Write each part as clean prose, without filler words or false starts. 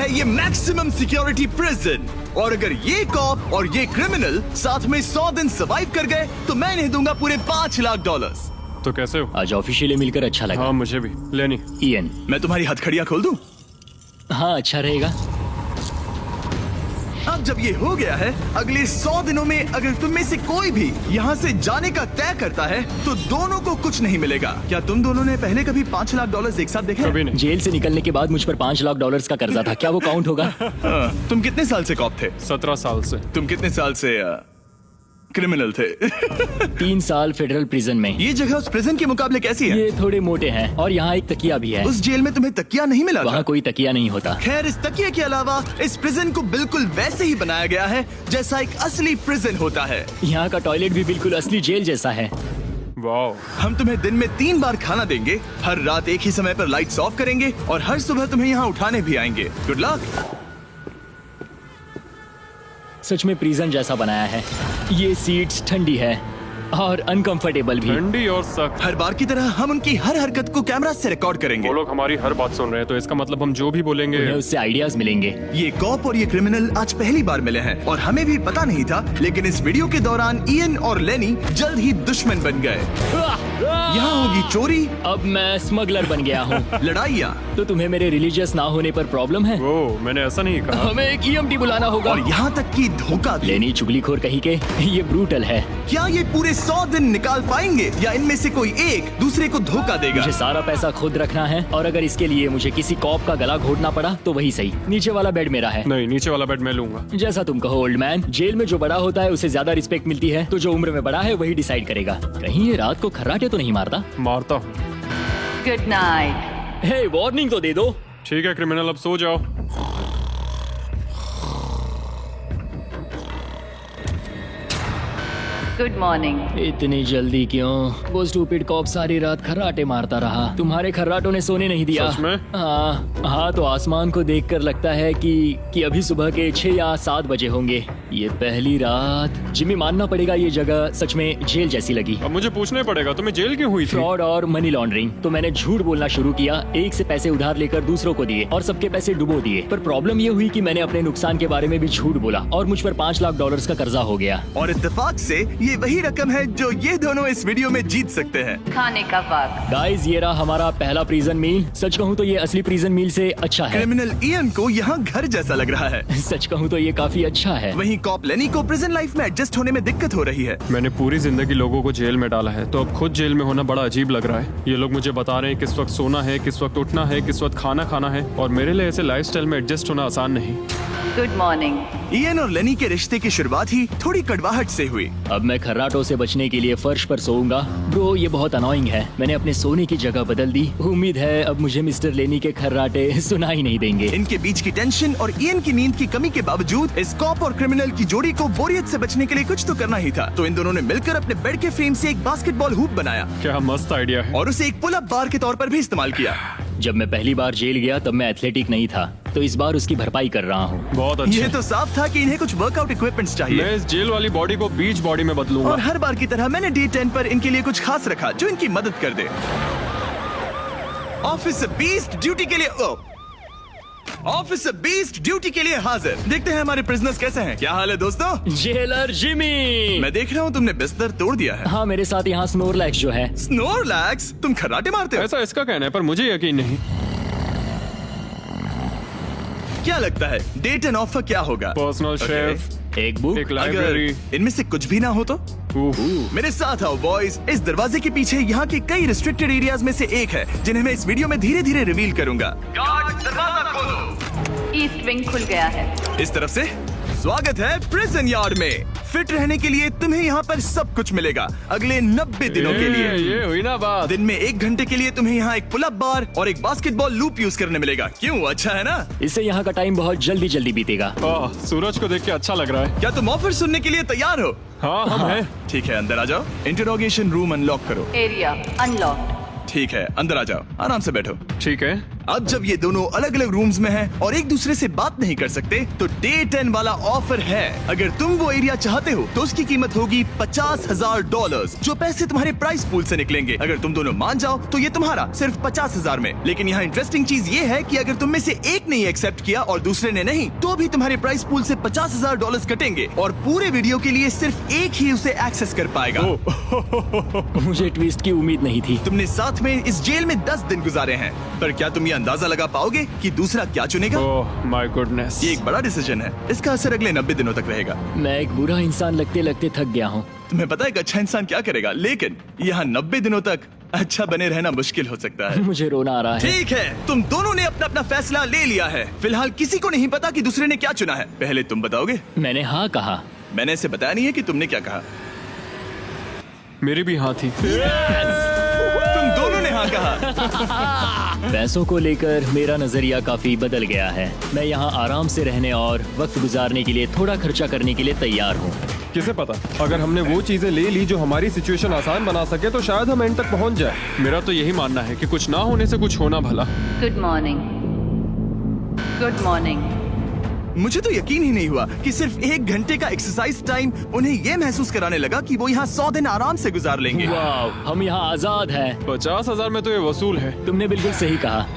है ये maximum security prison. और अगर ये कॉप और ये क्रिमिनल साथ में 100 दिन सर्वाइव कर गए तो मैं इन्हें दूंगा पूरे $5 लाख। तो कैसे हो? आज ऑफिशियली मिलकर अच्छा लगा। हाँ मुझे भी। लेनी इयन। मैं तुम्हारी हथकड़ियां खोल दूं? हाँ अच्छा रहेगा। अब जब ये हो गया है, अगले 100 दिनों में अगर तुम में से कोई भी यहाँ से जाने का तय करता है तो दोनों को कुछ नहीं मिलेगा। क्या तुम दोनों ने पहले कभी $5 लाख एक साथ देखे? कभी नहीं। जेल से निकलने के बाद मुझ पर $5 लाख का कर्जा था, क्या वो काउंट होगा? तुम कितने साल से कॉप थे? 17 साल से। तुम कितने साल से क्रिमिनल थे? 3 साल फेडरल प्रिजन में। ये जगह उस प्रिजन के मुकाबले कैसी है? ये थोड़े मोटे हैं और यहाँ एक तकिया भी है। उस जेल में तुम्हें तकिया नहीं मिला था? वहाँ कोई तकिया नहीं होता। खैर, इस तकिए के अलावा इस प्रिजन को बिल्कुल वैसे ही बनाया गया है जैसा एक असली प्रिजन होता है। यहाँ का टॉयलेट भी बिल्कुल असली जेल जैसा है। वाओ। हम तुम्हें दिन में 3 बार खाना देंगे, हर रात एक ही समय पर लाइट्स ऑफ करेंगे और हर सुबह तुम्हें यहाँ उठाने भी आएंगे। Good luck. सच में प्रिजन जैसा बनाया है। ये सीट्स ठंडी है और अनकंफर्टेबल भी। ठंडी और सख्त। हर बार की तरह हम उनकी हर हरकत को कैमरा से रिकॉर्ड करेंगे। वो लोग हमारी हर बात सुन रहे हैं, तो इसका मतलब हम जो भी बोलेंगे उन्हें उससे आइडियाज मिलेंगे। ये कॉप और ये क्रिमिनल आज पहली बार मिले हैं और हमें भी पता नहीं था, लेकिन इस वीडियो के दौरान इयन और लेनी जल्द ही दुश्मन बन गए। यहाँ होगी चोरी, अब मैं स्मगलर बन गया हूँ। लड़ाइयाँ तो तुम्हें मेरे रिलीजियस ना होने पर प्रॉब्लम है? वो मैंने ऐसा नहीं कहा। हमें एक EMT बुलाना होगा। और यहाँ तक कि धोखा भी। लेनी चुगलीखोर कहीं के, ये ब्रूटल है। क्या ये पूरे 100 दिन निकाल पाएंगे या इनमें से कोई एक दूसरे को धोखा देगा? मुझे सारा पैसा खुद रखना है और अगर इसके लिए मुझे किसी कॉप का गला घोटना पड़ा तो वही सही। नीचे वाला बेड मेरा है। नहीं, नीचे वाला बेड मैं लूंगा। जैसा तुम कहो ओल्ड मैन। जेल में जो बड़ा होता है उसे ज्यादा रिस्पेक्ट मिलती है, तो जो उम्र में बड़ा है वही डिसाइड करेगा। कहीं ये रात को खर्राटे तो नहीं मारता? मारता हूँ। Good night. हे, वार्निंग तो दे दो। ठीक है क्रिमिनल, अब सो जाओ। Good morning. इतनी जल्दी क्यों? वो स्टूपिड कॉप सारी रात खर्राटे मारता रहा। तुम्हारे खर्राटों ने सोने नहीं दिया। सच में? हाँ, तो आसमान को देखकर लगता है कि अभी सुबह के 6 या 7 बजे होंगे। ये पहली रात। जिम्मी, मानना पड़ेगा ये जगह सच में जेल जैसी लगी। अब मुझे पूछना पड़ेगा, तुम्हें जेल क्यों हुई थी? फ्रॉड और मनी लॉन्ड्रिंग। तो मैंने झूठ बोलना शुरू किया, एक से पैसे उधार लेकर दूसरों को दिए और सबके पैसे डुबो दिए। पर प्रॉब्लम ये हुई कि मैंने अपने नुकसान के बारे में भी झूठ बोला और मुझ पर $5 लाख का कर्जा हो गया। और इत्तेफाक से ये वही रकम है जो ये दोनों इस वीडियो में जीत सकते हैं। खाने का वक्त। गाइस, ये रहा हमारा पहला प्रिजन मील। सच कहूँ तो ये असली प्रिजन मील से अच्छा है। क्रिमिनल इयन को यहाँ घर जैसा लग रहा है। सच कहूँ तो ये काफी अच्छा है। वहीं कॉप लेनी को प्रिजन लाइफ में एडजस्ट होने में दिक्कत हो रही है। मैंने पूरी जिंदगी लोगों को जेल में डाला है, तो अब खुद जेल में होना बड़ा अजीब लग रहा है। ये लोग मुझे बता रहे हैं किस वक्त सोना है, किस वक्त उठना है, किस वक्त खाना खाना है, और मेरे लिए ऐसे लाइफस्टाइल में एडजस्ट होना आसान नहीं। Good morning. इयन और लेनी के रिश्ते की शुरुआत ही थोड़ी कड़वाहट से हुई। अब मैं खर्राटों से बचने के लिए फर्श पर सोऊंगा। ब्रो, ये बहुत अनोइंग है। मैंने अपने सोने की जगह बदल दी। उम्मीद है अब मुझे मिस्टर लेनी के खर्राटे सुनाई नहीं देंगे। इनके बीच की टेंशन और इयन की नींद की कमी के बावजूद इस कॉप और क्रिमिनल की जोड़ी को बोरियत से बचने के लिए कुछ तो करना ही था। तो इन दोनों ने मिलकर अपने बेड के फ्रेम से एक बास्केटबॉल हूप बनाया क्या मस्त आइडिया है। और उसे एक पुल अप बार के तौर पर भी इस्तेमाल किया। जब मैं पहली बार जेल गया तब मैं एथलेटिक नहीं था, तो इस बार उसकी भरपाई कर रहा हूँ। बहुत अच्छा। ये तो साफ था कि इन्हें कुछ वर्कआउट इक्विपमेंट्स चाहिए। मैं इस जेल वाली बॉडी को बीच बॉडी में बदलूंगा। और हर बार की तरह मैंने डे 10 पर इनके लिए कुछ खास रखा जो इनकी मदद कर दे। ऑफिसर बीस्ट ड्यूटी के लिए ऑफिसर बीस्ट ड्यूटी के लिए हाजिर। देखते हैं हमारे प्रिजनर्स कैसे हैं। क्या हाल है दोस्तों? Jailer Jimmy. मैं देख रहा हूँ तुमने बिस्तर तोड़ दिया है। हाँ, मेरे साथ यहाँ स्नोरलैक्स जो है। स्नोरलैक्स? तुम खर्राटे मारते हो? ऐसा इसका कहना है, पर मुझे यकीन नहीं। क्या लगता है डे 10 ऑफर क्या होगा? पर्सनल शेफ, एक बुक। एक लाइब्रेरी। अगर इनमें से कुछ भी ना हो तो? मेरे साथ आओ बॉयज। इस दरवाजे के पीछे यहाँ के कई रिस्ट्रिक्टेड एरियाज में से एक है जिन्हें मैं इस वीडियो में धीरे धीरे रिवील करूंगा। गार्ड, दरवाजा खोलो। ईस्ट विंग खुल गया है। इस तरफ से स्वागत है प्रिजन यार्ड में। फिट रहने के लिए तुम्हें यहाँ पर सब कुछ मिलेगा अगले 90 दिनों के लिए। ये हुई ना बात। दिन में 1 घंटे के लिए तुम्हें यहाँ एक पुल अप बार और एक बास्केटबॉल लूप यूज करने मिलेगा। क्यों, अच्छा है ना? इससे यहाँ का टाइम बहुत जल्दी जल्दी बीतेगा। सूरज को देख के अच्छा लग रहा है। क्या तुम ऑफर सुनने के लिए तैयार हो? हाँ, हम हैं। ठीक है, अंदर आ जाओ। इंटरोगेशन रूम अनलॉक करो। Area unlocked. ठीक है, अंदर आ जाओ, आराम से बैठो। ठीक है। अब जब ये दोनों अलग अलग रूम्स में हैं और एक दूसरे से बात नहीं कर सकते, तो डे 10 वाला ऑफर है। अगर तुम वो एरिया चाहते हो तो उसकी कीमत होगी $50,000, जो पैसे तुम्हारे प्राइस पूल से निकलेंगे। अगर तुम दोनों मान जाओ तो ये तुम्हारा सिर्फ 50,000 में। लेकिन यहाँ इंटरेस्टिंग चीज ये है कि अगर तुम में से एक ने एक्सेप्ट किया और दूसरे ने नहीं, तो भी तुम्हारे प्राइस पूल से $50,000 कटेंगे और पूरे वीडियो के लिए सिर्फ एक ही उसे एक्सेस कर पाएगा। मुझे ट्विस्ट की उम्मीद नहीं थी। तुमने साथ में इस जेल में 10 दिन गुजारे हैं, पर क्या तुम ये अंदाजा लगा पाओगे कि दूसरा क्या चुनेगा? Oh my goodness. ये एक बड़ा डिसीजन है। इसका असर अगले 90 दिनों तक रहेगा। मैं एक बुरा इंसान लगते लगते थक गया हूँ। तुम्हें पता है एक अच्छा इंसान क्या करेगा, लेकिन यहाँ 90 दिनों तक अच्छा बने रहना मुश्किल हो सकता है। मुझे रोना आ रहा है। ठीक है, तुम दोनों ने अपना अपना फैसला ले लिया है। फिलहाल किसी को नहीं पता कि दूसरे ने क्या चुना है। पहले तुम बताओगे? मैंने हाँ कहा। मैंने इसे बताया नहीं है कि तुमने क्या कहा। मेरी भी हाँ थी। तुम दोनों ने हाँ कहा। पैसों को लेकर मेरा नजरिया काफी बदल गया है। मैं यहाँ आराम से रहने और वक्त गुजारने के लिए थोड़ा खर्चा करने के लिए तैयार हूँ। किसे पता, अगर हमने वो चीजें ले ली जो हमारी सिचुएशन आसान बना सके तो शायद हम एंड तक पहुंच जाए। मेरा तो यही मानना है कि कुछ ना होने से कुछ होना भला। Good morning. Good morning. मुझे तो यकीन ही नहीं हुआ कि सिर्फ 1 घंटे का एक्सरसाइज टाइम उन्हें ये महसूस कराने लगा कि वो यहाँ 100 दिन आराम से गुजार लेंगे। वाह, हम यहाँ आजाद हैं। 50,000 में तो ये वसूल है। तुमने बिल्कुल सही कहा।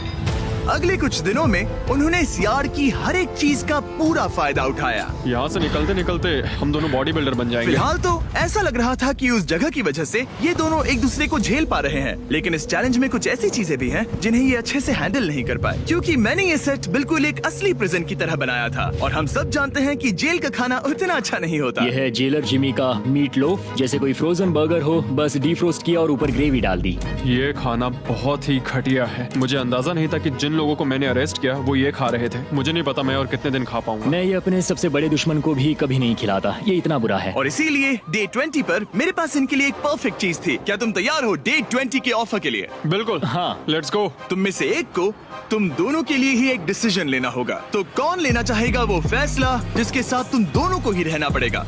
अगले कुछ दिनों में उन्होंने इस यार्ड की हर एक चीज का पूरा फायदा उठाया। यहाँ से निकलते निकलते हम दोनों बॉडी बिल्डर बन जाएंगे। फिलहाल तो ऐसा लग रहा था कि उस जगह की वजह से ये दोनों एक दूसरे को झेल पा रहे हैं, लेकिन इस चैलेंज में कुछ ऐसी चीजें भी हैं जिन्हें ये अच्छे से हैंडल नहीं कर पाए, क्योंकि मैंने ये सेट बिल्कुल एक असली प्रिजन की तरह बनाया था। और हम सब जानते हैं कि जेल का खाना उतना अच्छा नहीं होता। यह है जेलर जिमी का मीट लोफ, जैसे कोई फ्रोजन बर्गर हो, बस डीफ्रोस्ट किया और ऊपर ग्रेवी डाल दी। ये खाना बहुत ही घटिया है। मुझे अंदाजा नहीं था कि जिन लोगों को मैंने अरेस्ट किया वो ये खा रहे थे। मुझे नहीं पता मैं और कितने दिन खा पाऊंगा। मैं ये अपने सबसे बड़े दुश्मन को भी कभी नहीं खिलाता। ये इतना बुरा है। और इसीलिए डे 20 पर मेरे पास इनके लिए एक परफेक्ट चीज थी। क्या तुम तैयार हो डे 20 के ऑफर के लिए? बिल्कुल हाँ। Let's go. तुम में से एक को तुम दोनों के लिए ही एक डिसीजन लेना होगा। तो कौन लेना चाहेगा वो फैसला जिसके साथ तुम दोनों को ही रहना पड़ेगा?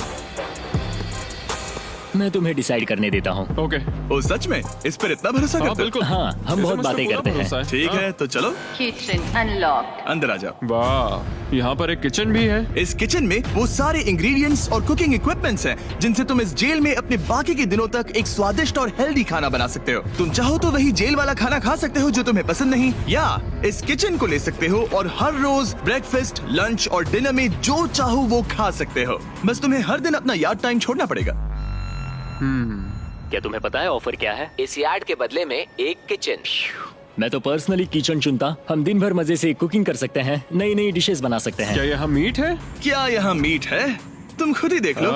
मैं तुम्हें डिसाइड करने देता हूँ। ओके। ओ सच में इस पर इतना भरोसा हाँ करते हो? बिल्कुल। हाँ, हम बहुत बातें करते हैं। ठीक है, तो चलो Kitchen unlocked. अंदर आ जाओ। वाह, यहाँ पर एक किचन भी है। इस किचन में वो सारे इंग्रेडिएंट्स और कुकिंग इक्विपमेंट्स हैं जिनसे तुम इस जेल में अपने बाकी के दिनों तक एक स्वादिष्ट और हेल्दी खाना बना सकते हो। तुम चाहो तो वही जेल वाला खाना खा सकते हो जो तुम्हें पसंद नहीं, या इस किचन को ले सकते हो और हर रोज ब्रेकफास्ट, लंच और डिनर में जो चाहो वो खा सकते हो। बस तुम्हें हर दिन अपना यार्ड टाइम छोड़ना पड़ेगा। क्या तुम्हें पता है ऑफर क्या है? इस यार्ड के बदले में एक किचन। मैं तो पर्सनली किचन चुनता। हम दिन भर मजे से कुकिंग कर सकते हैं, नई नई डिशेस बना सकते हैं। क्या यहाँ मीट है? क्या यहाँ मीट है? तुम खुद ही देख लो।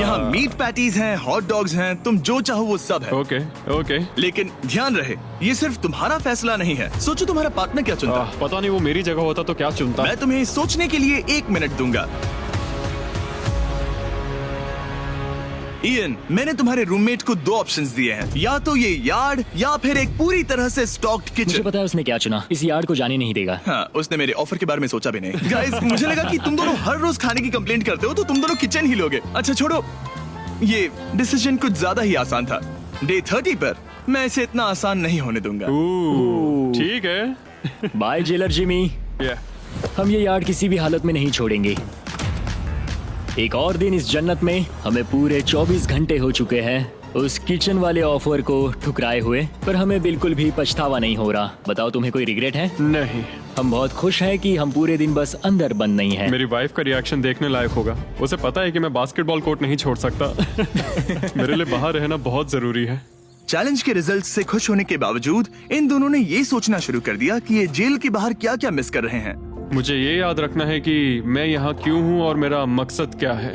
यहाँ मीट पैटीज हैं, हॉट डॉग्स हैं, तुम जो चाहो वो सब है। Okay okay. लेकिन ध्यान रहे, ये सिर्फ तुम्हारा फैसला नहीं है। सोचो तुम्हारा पार्टनर क्या चुनता। पता नहीं वो मेरी जगह होता तो क्या चुनता। मैं तुम्हें सोचने के लिए 1 मिनट दूंगा। इयन, मैंने तुम्हारे रूममेट को 2 ऑप्शंस दिए हैं, या तो ये यार्ड या फिर एक पूरी तरह से स्टॉक्ड मुझे किचन। पता है उसने क्या चुना। इस यार्ड को जाने नहीं देगा। हाँ, उसने मेरे ऑफर के बारे में सोचा भी नहीं। गाइस, मुझे लगा कि तुम दोनों हर रोज खाने की कंप्लेंट करते हो तो तुम दोनों किचन ही लोगे। अच्छा छोड़ो, ये डिसीजन कुछ ज्यादा ही आसान था। डे 30 पर मैं इसे इतना आसान नहीं होने दूंगा। ठीक है। Bye jailer Jimmy. हम ये यार्ड किसी भी हालत में नहीं छोड़ेंगे। एक और दिन इस जन्नत में। हमें पूरे 24 घंटे हो चुके हैं उस किचन वाले ऑफर को ठुकराए हुए, पर हमें बिल्कुल भी पछतावा नहीं हो रहा। बताओ, तुम्हें कोई रिग्रेट है? नहीं। हम बहुत खुश हैं कि हम पूरे दिन बस अंदर बंद नहीं हैं। मेरी वाइफ का रिएक्शन देखने लायक होगा। उसे पता है कि मैं बास्केटबॉल कोर्ट नहीं छोड़ सकता। मेरे लिए बाहर रहना बहुत जरूरी है। चैलेंज के रिजल्ट से खुश होने के बावजूद इन दोनों ने ये सोचना शुरू कर दिया कि ये जेल के बाहर क्या क्या मिस कर रहे हैं। मुझे ये याद रखना है कि मैं यहाँ क्यों हूँ और मेरा मकसद क्या है।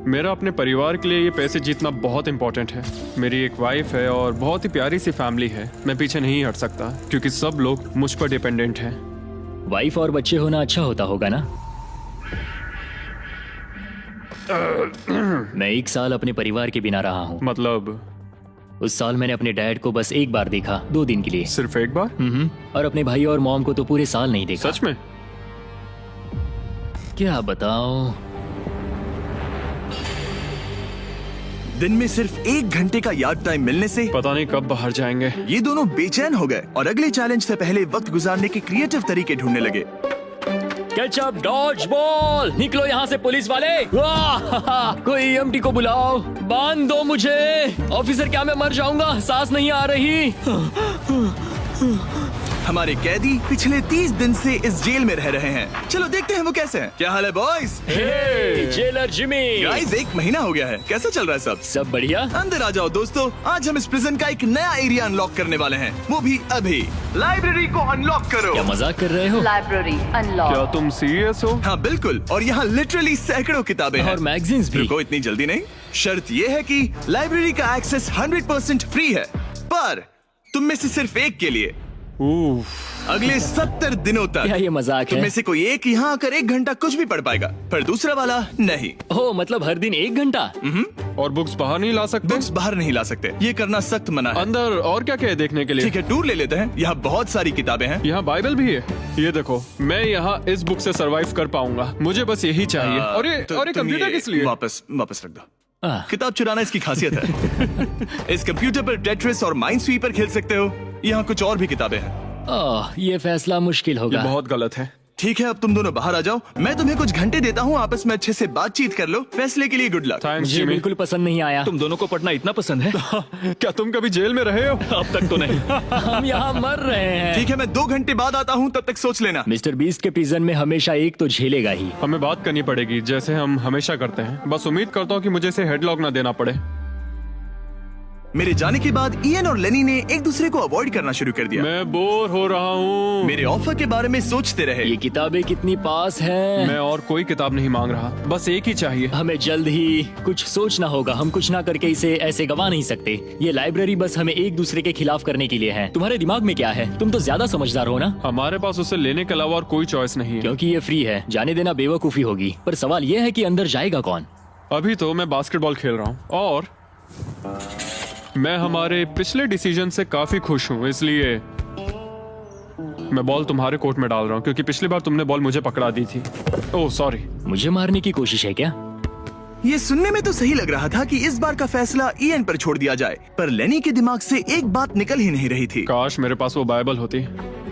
मेरा अपने परिवार के लिए ये पैसे जीतना बहुत इंपॉर्टेंट है। मेरी एक वाइफ है और बहुत ही प्यारी सी फैमिली है। मैं पीछे नहीं हट सकता क्योंकि सब लोग मुझ पर डिपेंडेंट हैं। वाइफ और बच्चे होना अच्छा होता होगा ना? मैं 1 साल अपने परिवार के बिना रहा हूँ। मतलब? उस साल मैंने अपने डैड को बस 1 बार देखा, 2 दिन के लिए। सिर्फ 1 बार? और अपने भाई और मॉम को तो पूरे साल नहीं देखा। सच में? क्या बताओ। दिन में सिर्फ 1 घंटे का यार्ड टाइम मिलने से पता नहीं कब बाहर जाएंगे। ये दोनों बेचैन हो गए और अगले चैलेंज से पहले वक्त गुजारने के क्रिएटिव तरीके ढूंढने लगे। केचप डॉज बॉल, निकलो यहाँ से पुलिस वाले। वाह, कोई EMT को बुलाओ, बांध दो मुझे। ऑफिसर, क्या मैं मर जाऊंगा? सांस नहीं आ रही। हमारे कैदी पिछले 30 दिन से इस जेल में रह रहे हैं। चलो देखते हैं वो कैसे हैं। क्या हाल है बॉयज? हे, जेलर जिमी। गाइस, 1 महीना हो गया है, कैसा चल रहा है सब? सब बढ़िया। अंदर आ जाओ दोस्तों, आज हम इस प्रिजन का एक नया एरिया अनलॉक करने वाले हैं, वो भी अभी। लाइब्रेरी को अनलॉक करो। क्या मजाक कर रहे हो? Library क्या unlocked. तुम सीरियस हो? हाँ बिल्कुल, और यहाँ लिटरली सैकड़ों किताबें हैं और मैगजीन्स भी। रुको, इतनी जल्दी नहीं। शर्त ये है कि लाइब्रेरी का एक्सेस 100% फ्री है, पर तुम में से सिर्फ एक के लिए उफ, अगले 70 दिनों तक। क्या ये मजाक तुम है? में से कोई एक यहाँ आकर 1 घंटा कुछ भी पढ़ पाएगा, पर दूसरा वाला नहीं। ओह, मतलब हर दिन 1 घंटा? और बुक्स बाहर नहीं ला सकते? बुक्स बाहर नहीं ला सकते, ये करना सख्त मना है। अंदर और क्या क्या है देखने के लिए? ठीक है, टूर ले लेते हैं। यहाँ बहुत सारी किताबें हैं। यहाँ बाइबल भी है। ये देखो, मैं यहाँ इस बुक से सरवाइव कर पाऊंगा, मुझे बस यही चाहिए। और ये तो तुम कंप्यूटर ये किस लिए? वापस रख दो। आह, किताब चुराना इसकी खासियत है। इस कंप्यूटर पर टेट्रिस और माइनस्वीपर खेल सकते हो। यहाँ कुछ और भी किताबें हैं। ओह, ये फैसला मुश्किल ये होगा। बहुत गलत है। ठीक है, अब तुम दोनों बाहर आ जाओ, मैं तुम्हें कुछ घंटे देता हूँ, आपस में अच्छे से बातचीत कर लो। फैसले के लिए गुड लक। थैंक्स मुझे जिमी। बिल्कुल पसंद नहीं आया। तुम दोनों को पढ़ना इतना पसंद है? क्या तुम कभी जेल में रहे हो? अब तक तो नहीं। हम यहाँ मर रहे हैं। ठीक है, मैं 2 घंटे बाद आता हूँ, तब तक सोच लेना। मिस्टर बीस्ट के प्रिजन में हमेशा एक तो झेलेगा ही। हमें बात करनी पड़ेगी, जैसे हम हमेशा करते हैं। बस उम्मीद करता हूँ कि मुझे इसे हेडलॉक ना देना पड़े। मेरे जाने के बाद इयन और लेनी ने एक दूसरे को अवॉइड करना शुरू कर दिया। मैं बोर हो रहा हूँ। मेरे ऑफर के बारे में सोचते रहे। ये किताबें कितनी पास हैं। मैं और कोई किताब नहीं मांग रहा, बस एक ही चाहिए। हमें जल्द ही कुछ सोचना होगा। हम कुछ ना करके इसे ऐसे गवा नहीं सकते। ये लाइब्रेरी बस हमें एक दूसरे के खिलाफ करने के लिए है। तुम्हारे दिमाग में क्या है? तुम तो ज्यादा समझदार हो ना। हमारे पास उसे लेने के अलावा और कोई चॉइस नहीं है। क्योंकि ये फ्री है, जाने देना बेवकूफी होगी। पर सवाल ये है कि अंदर जाएगा कौन? अभी तो मैं बास्केटबॉल खेल रहा हूँ और मैं हमारे पिछले डिसीजन से काफी खुश हूँ, इसलिए मैं बॉल तुम्हारे कोर्ट में डाल रहा हूँ, क्योंकि पिछली बार तुमने बॉल मुझे पकड़ा दी थी। Oh sorry. मुझे मारने की कोशिश है क्या? ये सुनने में तो सही लग रहा था कि इस बार का फैसला इयन पर छोड़ दिया जाए, पर लेनी के दिमाग से एक बात निकल ही नहीं रही थी। काश मेरे पास वो बाइबल होती।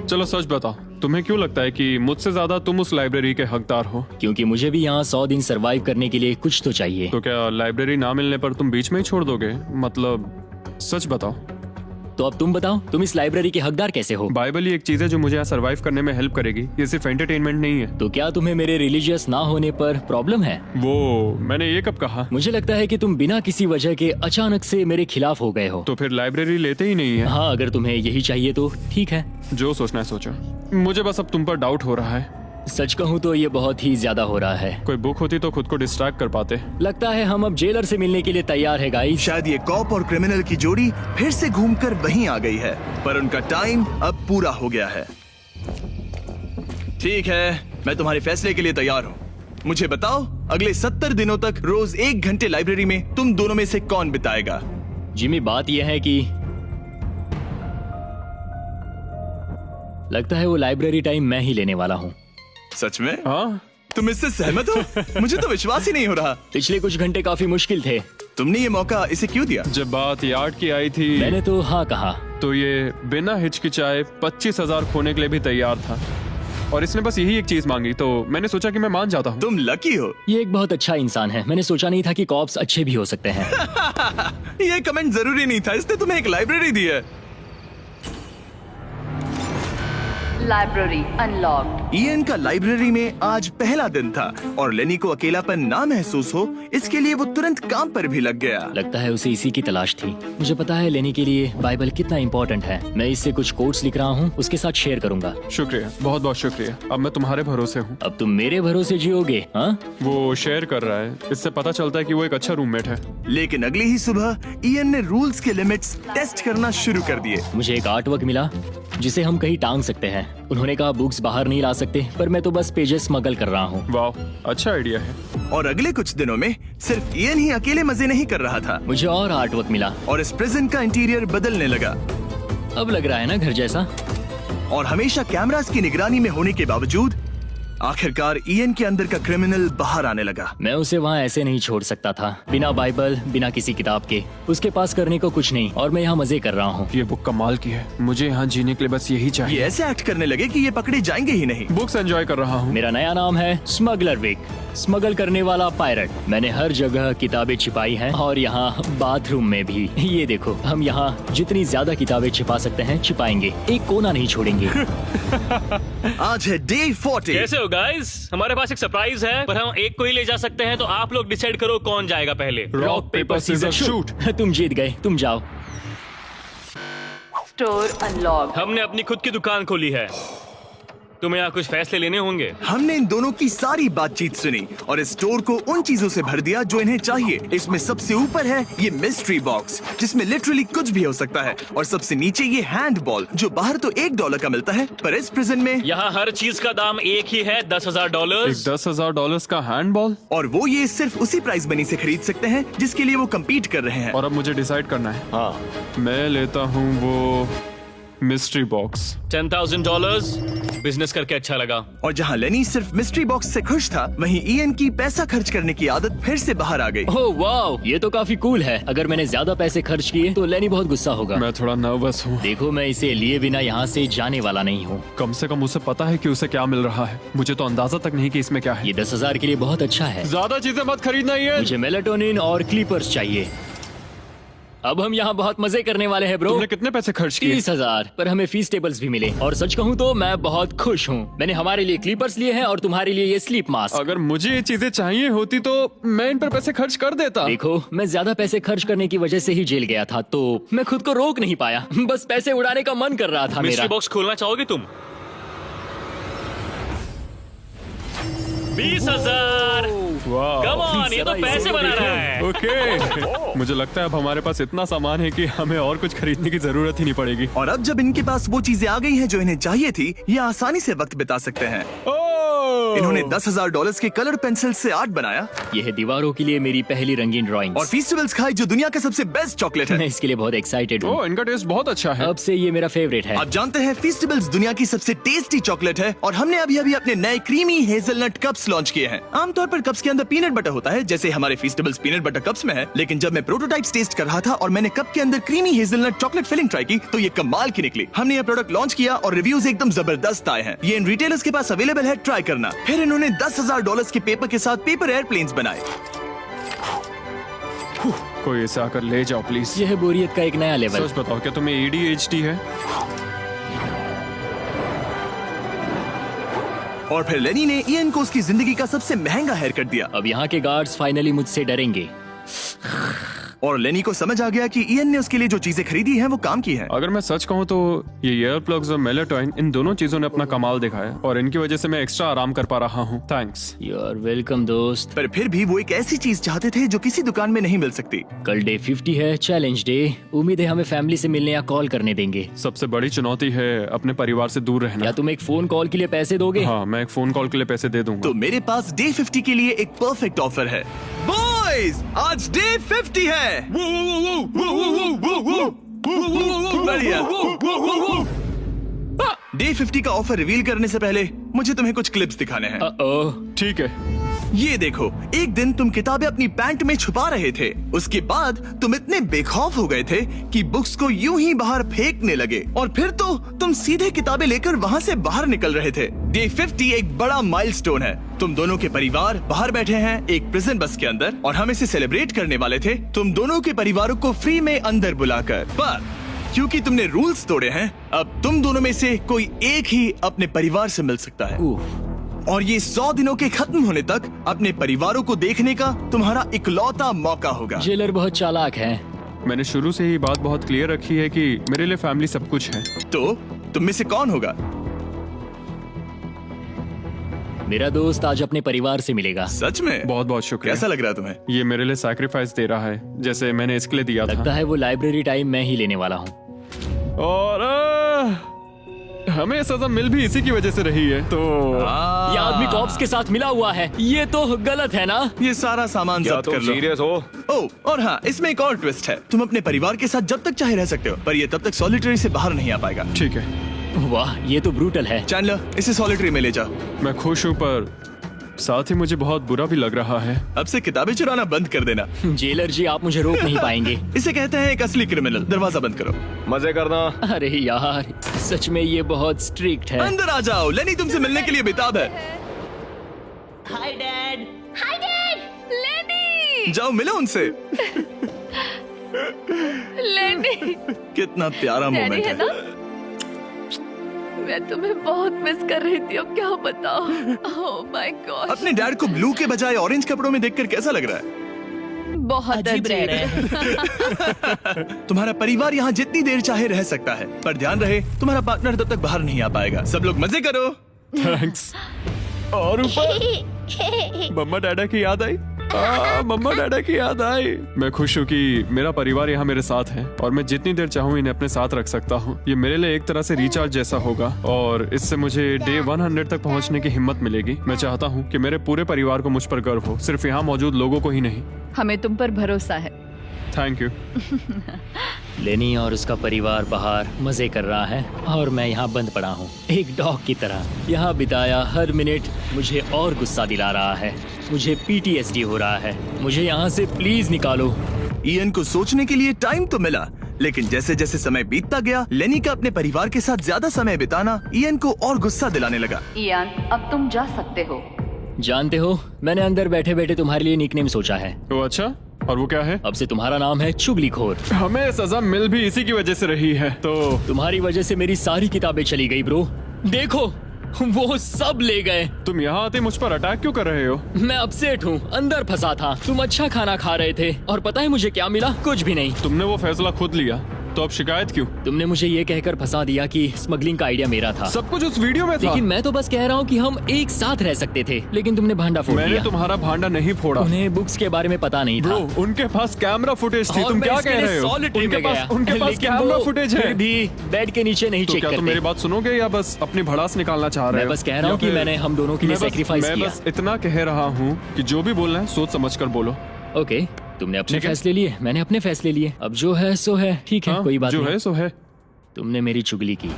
चलो सच बताओ, तुम्हें क्यों लगता है कि मुझसे ज्यादा तुम उस लाइब्रेरी के हकदार हो? क्योंकि मुझे भी यहाँ 100 दिन सरवाइव करने के लिए कुछ तो चाहिए। तो क्या लाइब्रेरी ना मिलने पर तुम बीच में ही छोड़ दोगे? मतलब सच बताओ। तो अब तुम बताओ, तुम इस लाइब्रेरी के हकदार कैसे हो? बाइबल ही एक चीज है जो मुझे यहाँ सरवाइव करने में हेल्प करेगी, ये सिर्फ एंटरटेनमेंट नहीं है। तो क्या तुम्हें मेरे रिलीजियस ना होने पर प्रॉब्लम है? वो मैंने ये कब कहा? मुझे लगता है कि तुम बिना किसी वजह के अचानक से मेरे खिलाफ हो गए हो। तो फिर लाइब्रेरी लेते ही नहीं है। हाँ, अगर तुम्हें यही चाहिए तो ठीक है। जो सोचना है सोचो, मुझे बस अब तुम पर डाउट हो रहा है। सच कहूँ तो ये बहुत ही ज्यादा हो रहा है। कोई बुक होती तो खुद को डिस्ट्रैक्ट कर पाते। लगता है हम अब जेलर से मिलने के लिए तैयार है गाइस। शायद ये कॉप और क्रिमिनल की जोड़ी फिर से घूमकर वहीं आ गई है, पर उनका टाइम अब पूरा हो गया है। ठीक है, मैं तुम्हारे फैसले के लिए तैयार हूँ। मुझे बताओ, अगले 70 दिनों तक रोज 1 घंटे लाइब्रेरी में तुम दोनों में से कौन बिताएगा? जिमी, बात यह है कि लगता है वो लाइब्रेरी टाइम मैं ही लेने वाला हूँ। सच में? हाँ, तुम इससे सहमत हो? मुझे तो विश्वास ही नहीं हो रहा। पिछले कुछ घंटे काफी मुश्किल थे। तुमने ये मौका इसे क्यों दिया? जब बात यार्ड की आई थी मैंने तो हाँ कहा। तो ये बिना हिचकिचाए 25,000 खोने के लिए भी तैयार था, और इसने बस यही एक चीज मांगी, तो मैंने सोचा कि मैं मान जाता हूँ। तुम लकी हो। ये एक बहुत अच्छा इंसान है। मैंने सोचा नहीं था कि कॉप्स अच्छे भी हो सकते हैं। ये कमेंट जरूरी नहीं था, इसने तुम्हें एक लाइब्रेरी दी है। Library unlocked. इयन का लाइब्रेरी में आज पहला दिन था और लेनी को अकेलापन ना महसूस हो, इसके लिए वो तुरंत काम पर भी लग गया। लगता है उसे इसी की तलाश थी। मुझे पता है लेने के लिए बाइबल कितना इम्पोर्टेंट है। मैं इससे कुछ कोट्स लिख रहा हूँ, उसके साथ शेयर करूंगा। शुक्रिया, बहुत बहुत शुक्रिया। अब मैं तुम्हारे भरोसे हूँ। अब तुम मेरे भरोसे जियोगे? हाँ, वो शेयर कर रहा है, इससे पता चलता है कि वो एक अच्छा रूममेट है। लेकिन अगली ही सुबह इयन ने रूल्स के लिमिट्स टेस्ट करना शुरू कर दिए। मुझे एक आर्ट वर्क मिला जिसे हम कहीं टांग सकते हैं। उन्होंने कहा बुक्स बाहर नहीं ला सकते, पर मैं तो बस पेजेस स्मगल कर रहा हूँ। वाह, अच्छा आइडिया है। और अगले कुछ दिनों में सिर्फ इयन ही अकेले मजे नहीं कर रहा था, मुझे और आर्ट वर्क मिला और इस प्रिजन का इंटीरियर बदलने लगा। अब लग रहा है ना घर जैसा। और हमेशा कैमरास की निगरानी में होने के बावजूद आखिरकार ईएन के अंदर का क्रिमिनल बाहर आने लगा। मैं उसे वहाँ ऐसे नहीं छोड़ सकता था, बिना बाइबल, बिना किसी किताब के। उसके पास करने को कुछ नहीं, और मैं यहाँ मजे कर रहा हूँ। ये बुक कमाल की है, मुझे यहाँ जीने के लिए बस यही ये चाहिए। ऐसे एक्ट करने लगे कि ये पकड़े जाएंगे ही नहीं। बुक्स एंजॉय कर रहा हूँ। मेरा नया नाम है स्मगलर विक, स्मगल करने वाला पायरट। मैंने हर जगह किताबें छिपाई हैं, और यहाँ बाथरूम में भी। ये देखो, हम यहाँ जितनी ज्यादा किताबें छिपा सकते हैं छिपाएंगे, एक कोना नहीं छोड़ेंगे। आज है डे 40। कैसे हो गाइस? हमारे पास एक सरप्राइज है, पर हम एक को ही ले जा सकते हैं, तो आप लोग डिसाइड करो कौन जाएगा पहले। Rock paper scissor shoot. तुम जीत गए, तुम जाओ। Store unlocked. हमने अपनी खुद की दुकान खोली है, तुम्हें यहाँ कुछ फैसले लेने होंगे। हमने इन दोनों की सारी बातचीत सुनी और इस स्टोर को उन चीजों से भर दिया जो इन्हें चाहिए। इसमें सबसे ऊपर है ये मिस्ट्री बॉक्स, जिसमें लिटरली कुछ भी हो सकता है, और सबसे नीचे ये हैंडबॉल, जो बाहर तो $1 का मिलता है, पर इस प्रिजन में यहाँ हर चीज का दाम एक ही है, $10,000। एक $10,000 का हैंडबॉल। और वो ये सिर्फ उसी प्राइस मनी से खरीद सकते हैं जिसके लिए वो कम्पीट कर रहे हैं। और अब मुझे डिसाइड करना है। हाँ, मैं लेता हूँ वो मिस्ट्री बॉक्स। $10,000। बिजनेस करके अच्छा लगा। और जहाँ लेनी सिर्फ मिस्ट्री बॉक्स से खुश था, वहीं ईएन की पैसा खर्च करने की आदत फिर से बाहर आ गई। ओह वाओ, ये तो काफी कूल है। अगर मैंने ज्यादा पैसे खर्च किए तो लेनी बहुत गुस्सा होगा। मैं थोड़ा नर्वस हूँ। देखो, मैं इसे लिए बिना यहाँ से जाने वाला नहीं हूँ। कम से कम उसे पता है कि उसे क्या मिल रहा है। मुझे तो अंदाजा तक नहीं कि इसमें क्या है। ये 10,000 के लिए बहुत अच्छा है। ज्यादा चीजें मत खरीदना ये। मुझे मेलाटोनिन और क्लीपर्स चाहिए। अब हम यहाँ बहुत मजे करने वाले हैं ब्रो। तुमने कितने पैसे खर्च किए? 30,000, पर हमें फीस टेबल्स भी मिले। और सच कहूँ तो मैं बहुत खुश हूँ। मैंने हमारे लिए क्लीपर्स लिए हैं और तुम्हारे लिए ये स्लीप मास्क। अगर मुझे ये चीजें चाहिए होती तो मैं इन पर पैसे खर्च कर देता। देखो, मैं ज्यादा पैसे खर्च करने की वजह से ही जेल गया था, तो मैं खुद को रोक नहीं पाया। बस पैसे उड़ाने का मन कर रहा था मेरा। मिस्ट्री बॉक्स खोलना चाहोगे तुम? 20,000। कम ऑन, ये तो पैसे बना रहा है। ओके। मुझे लगता है अब हमारे पास इतना सामान है कि हमें और कुछ खरीदने की जरूरत ही नहीं पड़ेगी। और अब जब इनके पास वो चीजें आ गई हैं जो इन्हें चाहिए थी, ये आसानी से वक्त बिता सकते हैं। इन्होंने $10,000 के कलर पेंसिल से आर्ट बनाया यह है दीवारों के लिए मेरी पहली रंगीन ड्राइंग। और फेस्टिवल्स खाई जो दुनिया का सबसे बेस्ट चॉकलेट मैं है। इसके लिए बहुत एक्साइटेड हूँ। ओह, इनका टेस्ट बहुत अच्छा है। अब से ये मेरा फेवरेट है। आप जानते हैं फेस्टिवल्स दुनिया की सबसे टेस्टी चॉकलेट है, और हमने अभी अभी अपने नए क्रीमी हेजलनट कप्स लॉन्च किए हैं। आमतौर पर कप्स के अंदर पीनट बटर होता है, जैसे हमारे फेस्टिवल्स पीनट बटर कप्स में है, लेकिन जब मैं प्रोटोटाइप्स टेस्ट कर रहा था और मैंने कप के अंदर creamy hazelnut chocolate filling try की, तो ये कमाल की निकली। हमने ये प्रोडक्ट लॉन्च किया और रिव्यूज एकदम जबरदस्त आए हैं। ये इन रिटेलर्स के पास अवेलेबल है, ट्राई करना। फिर इन्होंने $10,000 के पेपर के साथ पेपर एयरप्लेन्स बनाए। कोई इसे आकर ले जाओ प्लीज। यह है बोरियत का एक नया लेवल। सच बताओ, क्या तुम्हें ADHD है? और फिर लेनी ने ईएन को उसकी जिंदगी का सबसे महंगा हेयर कट दिया। अब यहाँ के गार्ड्स फाइनली मुझसे डरेंगे। और लेनी को समझ आ गया कि ईएन ने उसके लिए जो चीजें खरीदी हैं वो काम की हैं। अगर मैं सच कहूँ तो ये ईयर प्लग्स और मेलाटोनिन, इन दोनों चीजों ने अपना कमाल दिखाया, और इनकी वजह से मैं एक्स्ट्रा आराम कर पा रहा हूँ। थैंक्स। यू आर वेलकम दोस्त। पर फिर भी वो एक ऐसी चीज चाहते थे जो किसी दुकान में नहीं मिल सकती। कल डे 50 है, चैलेंज डे। उम्मीद है हमें फैमिली से मिलने या कॉल करने देंगे। सबसे बड़ी चुनौती है अपने परिवार से दूर रहना। क्या तुम एक फोन कॉल के लिए पैसे दोगे? हाँ, मैं एक फोन कॉल के लिए पैसे दे दूंगा। तो मेरे पास डे 50 के लिए एक परफेक्ट ऑफर है। बॉयज, आज डे 50 है। बढ़िया। डे 50 का ऑफर रिवील करने से पहले मुझे तुम्हें कुछ क्लिप्स दिखाने हैं। ओह, ठीक है। ये देखो, एक दिन तुम किताबें अपनी पैंट में छुपा रहे थे। उसके बाद तुम इतने बेखौफ हो गए थे कि बुक्स को यूं ही बाहर फेंकने लगे, और फिर तो तुम सीधे किताबें लेकर वहाँ से बाहर निकल रहे थे। डे 50 एक बड़ा माइलस्टोन है। तुम दोनों के परिवार बाहर बैठे हैं एक प्रिजन बस के अंदर, और हम इसे सेलिब्रेट करने वाले थे तुम दोनों के परिवारों को फ्री में अंदर बुलाकर। पर क्योंकि तुमने रूल्स तोड़े हैं, अब तुम दोनों में से कोई एक ही अपने परिवार से मिल सकता है। और ये 100 दिनों के खत्म होने तक अपने परिवारों को देखने का तुम्हारा इकलौता मौका होगा। जेलर बहुत चालाक है। मैंने शुरू से ही बात बहुत क्लियर रखी है कि मेरे लिए फैमिली सब कुछ है। तो तुम में से कौन होगा? मेरा दोस्त आज अपने परिवार से मिलेगा। सच में? बहुत बहुत शुक्रिया। कैसा लग रहा है तुम्हें? ये मेरे लिए सैक्रिफाइस दे रहा है, जैसे मैंने इसके लिए दिया लगता था। है वो लाइब्रेरी टाइम मैं ही लेने वाला हूँ। और हमें सजा मिल भी इसी की वजह से रही है। तो ये आदमी कॉप्स के साथ मिला हुआ है, ये तो गलत है ना? ये सारा सामान जब्त कर लो। सीरियस हो? ओह, और हाँ, इसमें एक और ट्विस्ट है। तुम अपने परिवार के साथ जब तक चाहे रह सकते हो, पर ये तब तक सॉलिटरी से बाहर नहीं आ पाएगा। ठीक है। वाह, ये तो ब्रूटल है। चैंडलर, इसे सॉलिटरी में ले जा। मैं खुश हूँ पर साथ ही मुझे बहुत बुरा भी लग रहा है। अब से किताबें चुराना बंद कर देना। जेलर जी, आप मुझे रोक नहीं पाएंगे। इसे कहते हैं एक असली क्रिमिनल। दरवाजा बंद करो। मजे करना। अरे यार, सच में ये बहुत स्ट्रिक्ट है। अंदर आ जाओ, लेनी तुमसे मिलने के लिए बेताब है। हाय डैड, लेनी। जाओ मिलो उनसे। लेनी, कितना प्यारा डैडी मोमेंट है है। ना? मैं तुम्हें बहुत मिस कर रही थी, अब क्या बताओ। ओह माय गॉड, अपने डैड को ब्लू के बजाय ऑरेंज कपड़ों में देखकर कैसा लग रहा है? बहुत अजीब रह रहे हैं। तुम्हारा परिवार यहाँ जितनी देर चाहे रह सकता है, पर ध्यान रहे तुम्हारा पार्टनर तब तक बाहर नहीं आ पाएगा। सब लोग मजे करो। थैंक्स। और ऊपर मम्मा डैडा की याद आई। मम्मा डैडा की याद आई। मैं खुश हूँ कि मेरा परिवार यहाँ मेरे साथ है और मैं जितनी देर चाहूँ इन्हें अपने साथ रख सकता हूँ। ये मेरे लिए एक तरह से रिचार्ज जैसा होगा और इससे मुझे डे 100 तक पहुँचने की हिम्मत मिलेगी। मैं चाहता हूँ कि मेरे पूरे परिवार को मुझ पर गर्व हो, सिर्फ यहाँ मौजूद लोगों को ही नहीं। हमें तुम पर भरोसा है। Thank you. लेनी और उसका परिवार बाहर मजे कर रहा है और मैं यहाँ बंद पड़ा हूँ, एक डॉग की तरह। यहाँ बिताया हर मिनट मुझे और गुस्सा दिला रहा है। मुझे PTSD हो रहा है। मुझे यहाँ से प्लीज निकालो। इयन को सोचने के लिए टाइम तो मिला, लेकिन जैसे जैसे समय बीतता गया, लेनी का अपने परिवार के साथ ज्यादा समय बिताना इयन को और गुस्सा दिलाने लगा। इयान, अब तुम जा सकते हो। जानते हो, मैंने अंदर बैठे बैठे तुम्हारे लिए निकनेम सोचा है। तो अच्छा, और वो क्या है? अब से तुम्हारा नाम है चुगलीखोर। हमें सजा मिल भी इसी की वजह से रही है। तो तुम्हारी वजह से मेरी सारी किताबें चली गई ब्रो। देखो, वो सब ले गए। तुम यहाँ आते मुझ पर अटैक क्यों कर रहे हो? मैं अपसेट हूँ, अंदर फंसा था। तुम अच्छा खाना खा रहे थे और पता है मुझे क्या मिला? कुछ भी नहीं। तुमने वो फैसला खुद लिया, तो अब शिकायत क्यों? तुमने मुझे ये कहकर फंसा दिया कि स्मगलिंग का आइडिया मेरा था। सब कुछ उस वीडियो में था। लेकिन मैं तो बस कह रहा हूँ कि हम एक साथ रह सकते थे, लेकिन तुमने भांडा फोड़ मैंने दिया। तुम्हारा भांडा नहीं फोड़ा। उन्हें बुक्स के बारे में पता नहीं था। ब्रो, उनके पास कैमरा फुटेज थी। और तुम मैं क्या इसके कह लिए रहे हो? solitary में गया। उनके पास लेकिन कैमरा वो फुटेज फिर है। भी बेड के नीचे नहीं तो चेक क्या करते। तुम मेरी बात सुनोगे या बस अपनी भड़ास निकालना चाह रहे मैं हो? बस कह रहा हूँ या कि फिर- मैंने हम दोनों के लिए सेक्रीफाइस मैं किया। बस इतना कह रहा हूँ कि जो भी बोलना है सोच समझ कर बोलो। ओके, तुमने अपने ठीक है। फैसले लिए, मैंने अपने फैसले लिए। अब जो है सो है। ठीक है, हाँ, कोई बात जो नहीं। है सो है। तुमने मेरी चुगली की।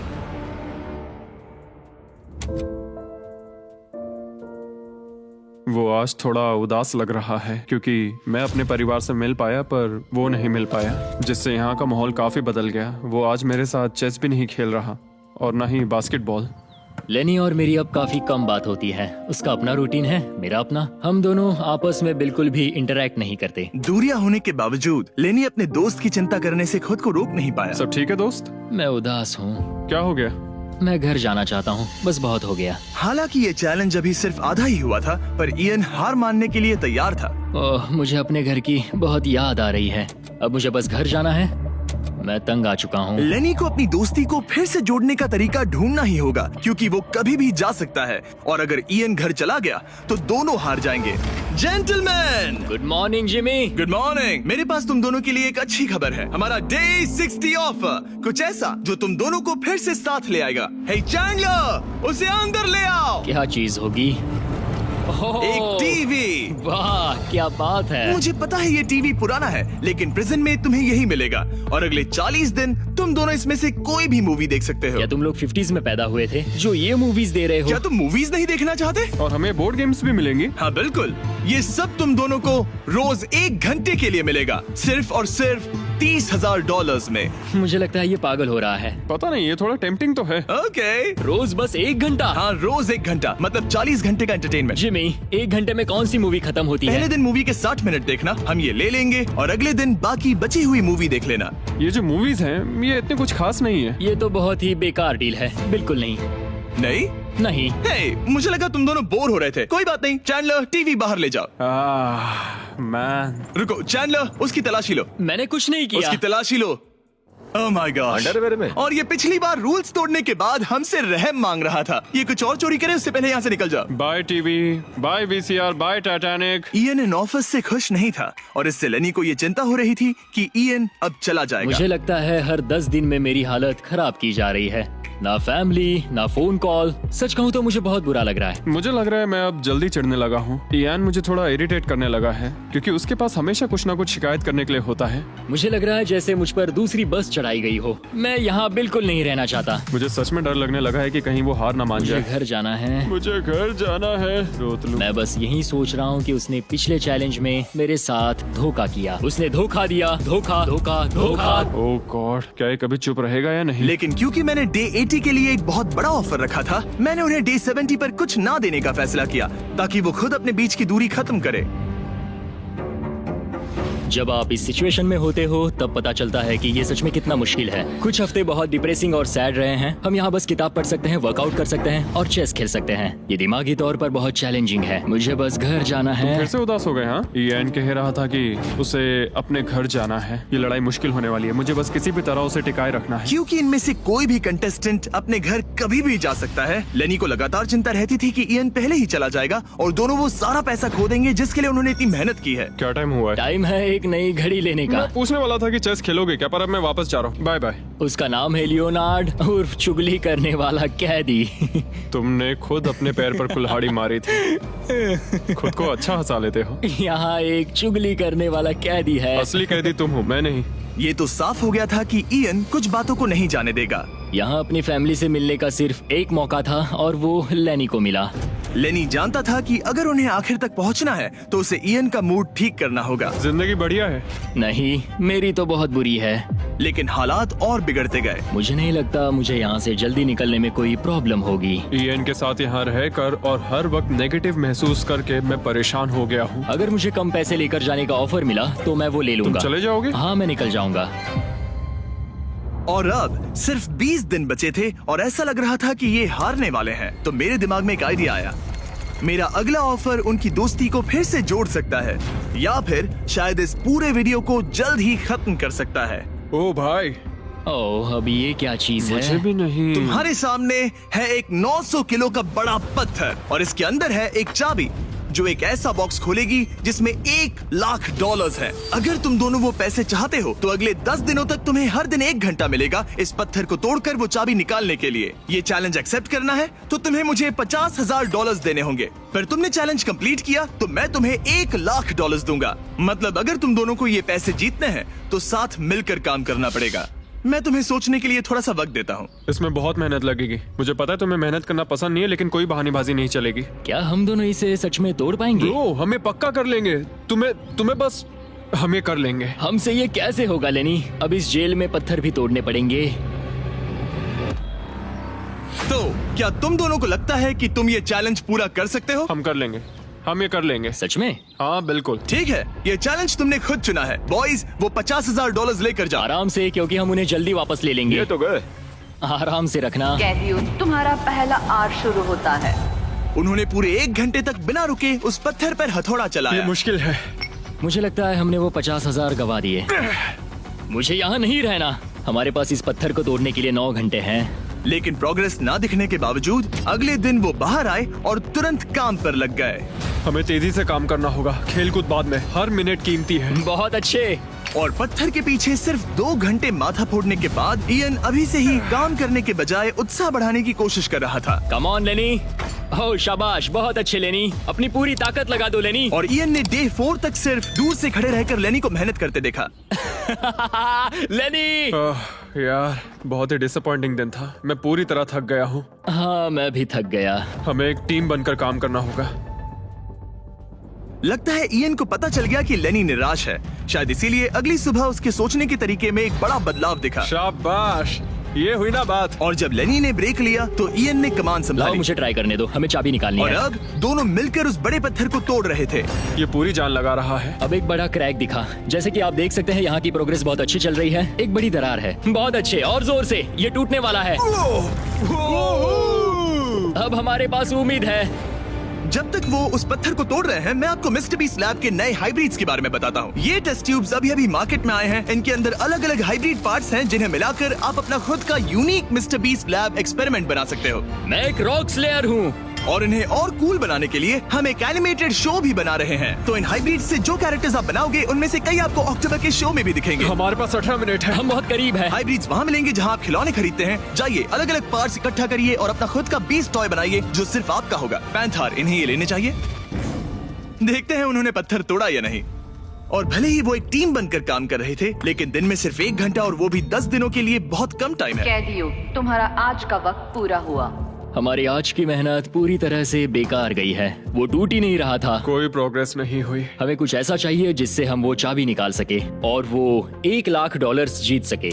वो आज थोड़ा उदास लग रहा है क्योंकि मैं अपने परिवार से मिल पाया पर वो नहीं मिल पाया, जिससे यहाँ का माहौल काफी बदल गया। वो आज मेरे साथ चेस भी नहीं खेल रहा और न ही बास्केटबॉल। लेनी और मेरी अब काफी कम बात होती है। उसका अपना रूटीन है, मेरा अपना। हम दोनों आपस में बिल्कुल भी इंटरैक्ट नहीं करते। दूरियां होने के बावजूद लेनी अपने दोस्त की चिंता करने से खुद को रोक नहीं पाया। सब ठीक है दोस्त? मैं उदास हूँ। क्या हो गया? मैं घर जाना चाहता हूँ, बस बहुत हो गया। हालांकि ये चैलेंज अभी सिर्फ आधा ही हुआ था, पर इयन हार मानने के लिए तैयार था। ओह, मुझे अपने घर की बहुत याद आ रही है। अब मुझे बस घर जाना है। मैं तंग आ चुका हूँ। लेनी को अपनी दोस्ती को फिर से जोड़ने का तरीका ढूंढना ही होगा, क्योंकि वो कभी भी जा सकता है और अगर इयन घर चला गया तो दोनों हार जाएंगे। Gentleman, good morning Jimmy. Good morning. मेरे पास तुम दोनों के लिए एक अच्छी खबर है। हमारा डे 60 ऑफर, कुछ ऐसा जो तुम दोनों को फिर से साथ ले आएगा। हे चैंडलर, उसे अंदर ले आओ। क्या चीज होगी? एक टीवी। वाह, क्या बात है। मुझे पता है ये टीवी पुराना है, लेकिन प्रेजेंट में तुम्हें यही मिलेगा और अगले 40 दिन तुम दोनों इसमें से कोई भी मूवी देख सकते हो। क्या तुम लोग 50s में पैदा हुए थे जो ये मूवीज दे रहे हो? क्या तुम मूवीज नहीं देखना चाहते? और हमें बोर्ड गेम्स भी मिलेंगी। हाँ बिल्कुल, ये सब तुम दोनों को रोज 1 घंटे के लिए मिलेगा, सिर्फ और सिर्फ $30,000 में। मुझे लगता है ये पागल हो रहा है। पता नहीं, ये थोड़ा टेम्पटिंग तो है। ओके, रोज बस 1 घंटा? हाँ रोज 1 घंटा, मतलब 40 घंटे का एंटरटेनमेंट। जिमी, 1 घंटे में कौन सी मूवी खत्म होती पहले है? दिन मूवी के 60 मिनट देखना, हम ये ले लेंगे और अगले दिन बाकी बची हुई मूवी देख लेना। ये जो मूवीज हैं ये इतने कुछ खास नहीं है। ये तो बहुत ही बेकार डील है। बिल्कुल नहीं। नहीं नहीं। हे, मुझे लगा तुम दोनों बोर हो रहे थे। कोई बात नहीं, चैंडलर टीवी बाहर ले जाओ। मैन, रुको चैंडलर, उसकी तलाशी लो। मैंने कुछ नहीं किया। उसकी तलाशी लो। ओह माय गॉड, अंडरवेयर में। और ये पिछली बार रूल्स तोड़ने के बाद हमसे रहम मांग रहा था। ये कुछ और चोरी करे उससे पहले यहाँ से निकल जा। Bye TV, bye VCR, bye Titanic. Ian इन ऑफिस से खुश नहीं था और इससे लेनी को ये चिंता हो रही थी कि इयन अब चला जाएगा। मुझे लगता है हर 10 दिन में मेरी हालत खराब की जा रही है। ना फैमिली, ना फोन कॉल। सच कहूँ तो मुझे बहुत बुरा लग रहा है। मुझे लग रहा है मैं अब जल्दी चिढ़ने लगा हूँ। इयान मुझे थोड़ा इरिटेट करने लगा है क्योंकि उसके पास हमेशा कुछ ना कुछ शिकायत करने के लिए होता है। मुझे लग रहा है जैसे मुझ पर दूसरी बस चढ़ाई गई हो। मैं यहाँ बिल्कुल नहीं रहना चाहता। मुझे सच में डर लगने लगा है कि कहीं वो हार ना मान मुझे जाए। घर जाना है। मुझे घर जाना है। रोतलू। मैं बस यही सोच रहा हूँ कि उसने पिछले चैलेंज में मेरे साथ धोखा किया। उसने धोखा दिया। धोखा धोखा धोखा। ओह गॉड, क्या ये कभी चुप रहेगा या नहीं? लेकिन क्योंकि मैंने डे 80 के लिए एक बहुत बड़ा ऑफर रखा था, मैंने उन्हें डे 70 पर कुछ ना देने का फैसला किया ताकि वो खुद अपने बीच की दूरी खत्म करे। जब आप इस सिचुएशन में होते हो तब पता चलता है कि ये सच में कितना मुश्किल है। कुछ हफ्ते बहुत डिप्रेसिंग और सैड रहे हैं। हम यहाँ बस किताब पढ़ सकते हैं, वर्कआउट कर सकते हैं और चेस खेल सकते हैं। ये दिमागी तौर पर बहुत चैलेंजिंग है। मुझे बस घर जाना है। फिर से उदास हो गए? हाँ, इयान कह रहा था कि उसे अपने घर जाना है। ये लड़ाई मुश्किल होने वाली है। मुझे बस किसी भी तरह उसे टिकाए रखना है। क्योंकि इनमें से कोई भी कंटेस्टेंट अपने घर कभी भी जा सकता है। लेनी को लगातार चिंता रहती थी कि इयान पहले ही चला जाएगा और दोनों वो सारा पैसा खो देंगे जिसके लिए उन्होंने इतनी मेहनत की है। क्या टाइम हुआ है? टाइम है एक नई घड़ी लेने का। मैं पूछने वाला था कि चेस खेलोगे क्या, पर अब मैं वापस जा रहा हूँ। Bye bye. उसका नाम है लियोनार्ड उर्फ चुगली करने वाला कैदी। तुमने खुद अपने पैर पर कुल्हाड़ी मारी थी। खुद को अच्छा हंसा लेते हो। यहाँ एक चुगली करने वाला कैदी है। असली कैदी तुम हो, मैं नहीं। ये तो साफ हो गया था कि इयन कुछ बातों को नहीं जाने देगा। यहाँ अपनी फैमिली से मिलने का सिर्फ एक मौका था और वो लेनी को मिला। लेनी जानता था कि अगर उन्हें आखिर तक पहुंचना है तो उसे इयन का मूड ठीक करना होगा। जिंदगी बढ़िया है। नहीं, मेरी तो बहुत बुरी है। लेकिन हालात और बिगड़ते गए। मुझे नहीं लगता मुझे यहाँ से जल्दी निकलने में कोई प्रॉब्लम होगी। इयन के साथ यहाँ रहकर और हर वक्त नेगेटिव महसूस करके मैं परेशान हो गया हूँ। अगर मुझे कम पैसे लेकर जाने का ऑफर मिला तो मैं वो ले तुम लूंगा। चले जाओगे? हाँ, मैं निकल जाऊंगा। और अब सिर्फ 20 दिन बचे थे और ऐसा लग रहा था कि ये हारने वाले हैं। तो मेरे दिमाग में एक आइडिया आया। मेरा अगला ऑफर उनकी दोस्ती को फिर से जोड़ सकता है या फिर शायद इस पूरे वीडियो को जल्द ही खत्म कर सकता है। ओ भाई, ओह, अभी ये क्या चीज मुझे है? भी नहीं। तुम्हारे सामने है एक 900 किलो का बड़ा पत्थर और इसके अंदर है एक चाबी जो एक ऐसा बॉक्स खोलेगी जिसमें $1,00,000 है। अगर तुम दोनों वो पैसे चाहते हो तो अगले 10 दिनों तक तुम्हें हर दिन 1 घंटा मिलेगा इस पत्थर को तोड़कर वो चाबी निकालने के लिए। ये चैलेंज एक्सेप्ट करना है तो तुम्हें मुझे $50,000 देने होंगे। पर तुमने चैलेंज कंप्लीट किया तो मैं तुम्हें $1,00,000 दूंगा। मतलब अगर तुम दोनों को ये पैसे जीतने हैं तो साथ मिलकर काम करना पड़ेगा। मैं तुम्हें सोचने के लिए थोड़ा सा वक्त देता हूँ। इसमें बहुत मेहनत लगेगी। मुझे पता है तुम्हें मेहनत करना पसंद नहीं है, लेकिन कोई बहानेबाजी नहीं चलेगी। क्या हम दोनों इसे सच में तोड़ पाएंगे? ब्रो, हमें पक्का कर लेंगे। तुम्हें बस हमें कर लेंगे। हमसे ये कैसे होगा लेनी? अब इस जेल में पत्थर भी तोड़ने पड़ेंगे। तो क्या तुम दोनों को लगता है कि तुम ये चैलेंज पूरा कर सकते हो? हम कर लेंगे। हम ये कर लेंगे। सच में? हाँ बिल्कुल। ठीक है, ये चैलेंज तुमने खुद चुना है। बॉयज, वो $50,000 लेकर जाओ। आराम से, क्योंकि हम उन्हें जल्दी वापस ले लेंगे। ये तो गए। आराम से रखना। कैदियों, तुम्हारा पहला आर शुरू होता है। उन्होंने पूरे 1 घंटे तक बिना रुके उस पत्थर पर हथौड़ा ये चलाया। मुश्किल है। मुझे लगता है हमने वो 50,000 गवा दिए। मुझे यहाँ नहीं रहना। हमारे पास इस पत्थर को तोड़ने के लिए 9 घंटे हैं। लेकिन प्रोग्रेस ना दिखने के बावजूद अगले दिन वो बाहर आए और तुरंत काम पर लग गए। हमें तेजी से काम करना होगा। खेलकूद बाद में, हर मिनट कीमती है। बहुत अच्छे। और पत्थर के पीछे सिर्फ 2 घंटे माथा फोड़ने के बाद इयन अभी से ही काम करने के बजाय उत्साह बढ़ाने की कोशिश कर रहा था। कम ऑन लेनी। ओह शाबाश, बहुत अच्छे लेनी। अपनी पूरी ताकत लगा दो लेनी। और इयन ने डे 4 तक सिर्फ दूर से खड़े रहकर लेनी को मेहनत करते देखा। लेनी। यार, बहुत ही डिसअपॉइंटिंग दिन था। मैं पूरी तरह थक गया हूँ। हाँ, मैं भी थक गया। हमें एक टीम बनकर काम करना होगा। लगता है इयन को पता चल गया कि लेनी निराश है। शायद इसीलिए अगली सुबह उसके सोचने के तरीके में एक बड़ा बदलाव दिखा। शाबाश, ये हुई ना बात। और जब लेनी ने ब्रेक लिया तो इयन ने कमान लाओ, संभाली। मुझे ट्राई करने दो। हमें चाबी निकालनी और है। अब दोनों मिलकर उस बड़े पत्थर को तोड़ रहे थे। ये पूरी जान लगा रहा है। अब एक बड़ा क्रैक दिखा। जैसे कि आप देख सकते हैं, यहाँ की प्रोग्रेस बहुत अच्छी चल रही है। एक बड़ी दरार है। बहुत अच्छे, और जोर से। ये टूटने वाला है। अब हमारे पास उम्मीद है। जब तक वो उस पत्थर को तोड़ रहे हैं, मैं आपको मिस्टर बीस्ट लैब के नए हाइब्रिड्स के बारे में बताता हूँ। ये टेस्ट ट्यूब्स अभी मार्केट में आए हैं। इनके अंदर अलग अलग हाइब्रिड पार्ट्स हैं जिन्हें मिलाकर आप अपना खुद का unique mister beast lab experiment बना सकते हो। मैं एक रॉक स्लेयर हूँ। और इन्हें और कूल बनाने के लिए हम एक एनिमेटेड शो भी बना रहे हैं। तो इन हाइब्रिड से जो कैरेक्टर्स आप बनाओगे उनमें से कई आपको अक्टूबर के शो में भी दिखेंगे। हमारे पास 18 मिनट है। हम बहुत करीब है। हाइब्रिड्स वहाँ मिलेंगे जहाँ आप खिलौने खरीदते हैं। जाइए अलग अलग पार्ट्स इकट्ठा करिए और अपना खुद का बीस्ट टॉय बनाइए जो सिर्फ आपका होगा। पैंथर, इन्हें ये लेने चाहिए। देखते हैं उन्होंने पत्थर तोड़ा या नहीं। और भले ही वो एक टीम बनकर काम कर रहे थे, लेकिन दिन में सिर्फ 1 घंटा और वो भी 10 दिनों के लिए बहुत कम टाइम है। कैदियों, तुम्हारा आज का वक्त पूरा हुआ। हमारी आज की मेहनत पूरी तरह से बेकार गई है। वो टूट ही नहीं रहा था। कोई प्रोग्रेस नहीं हुई। हमें कुछ ऐसा चाहिए जिससे हम वो चाबी निकाल सके और वो $1 लाख जीत सके।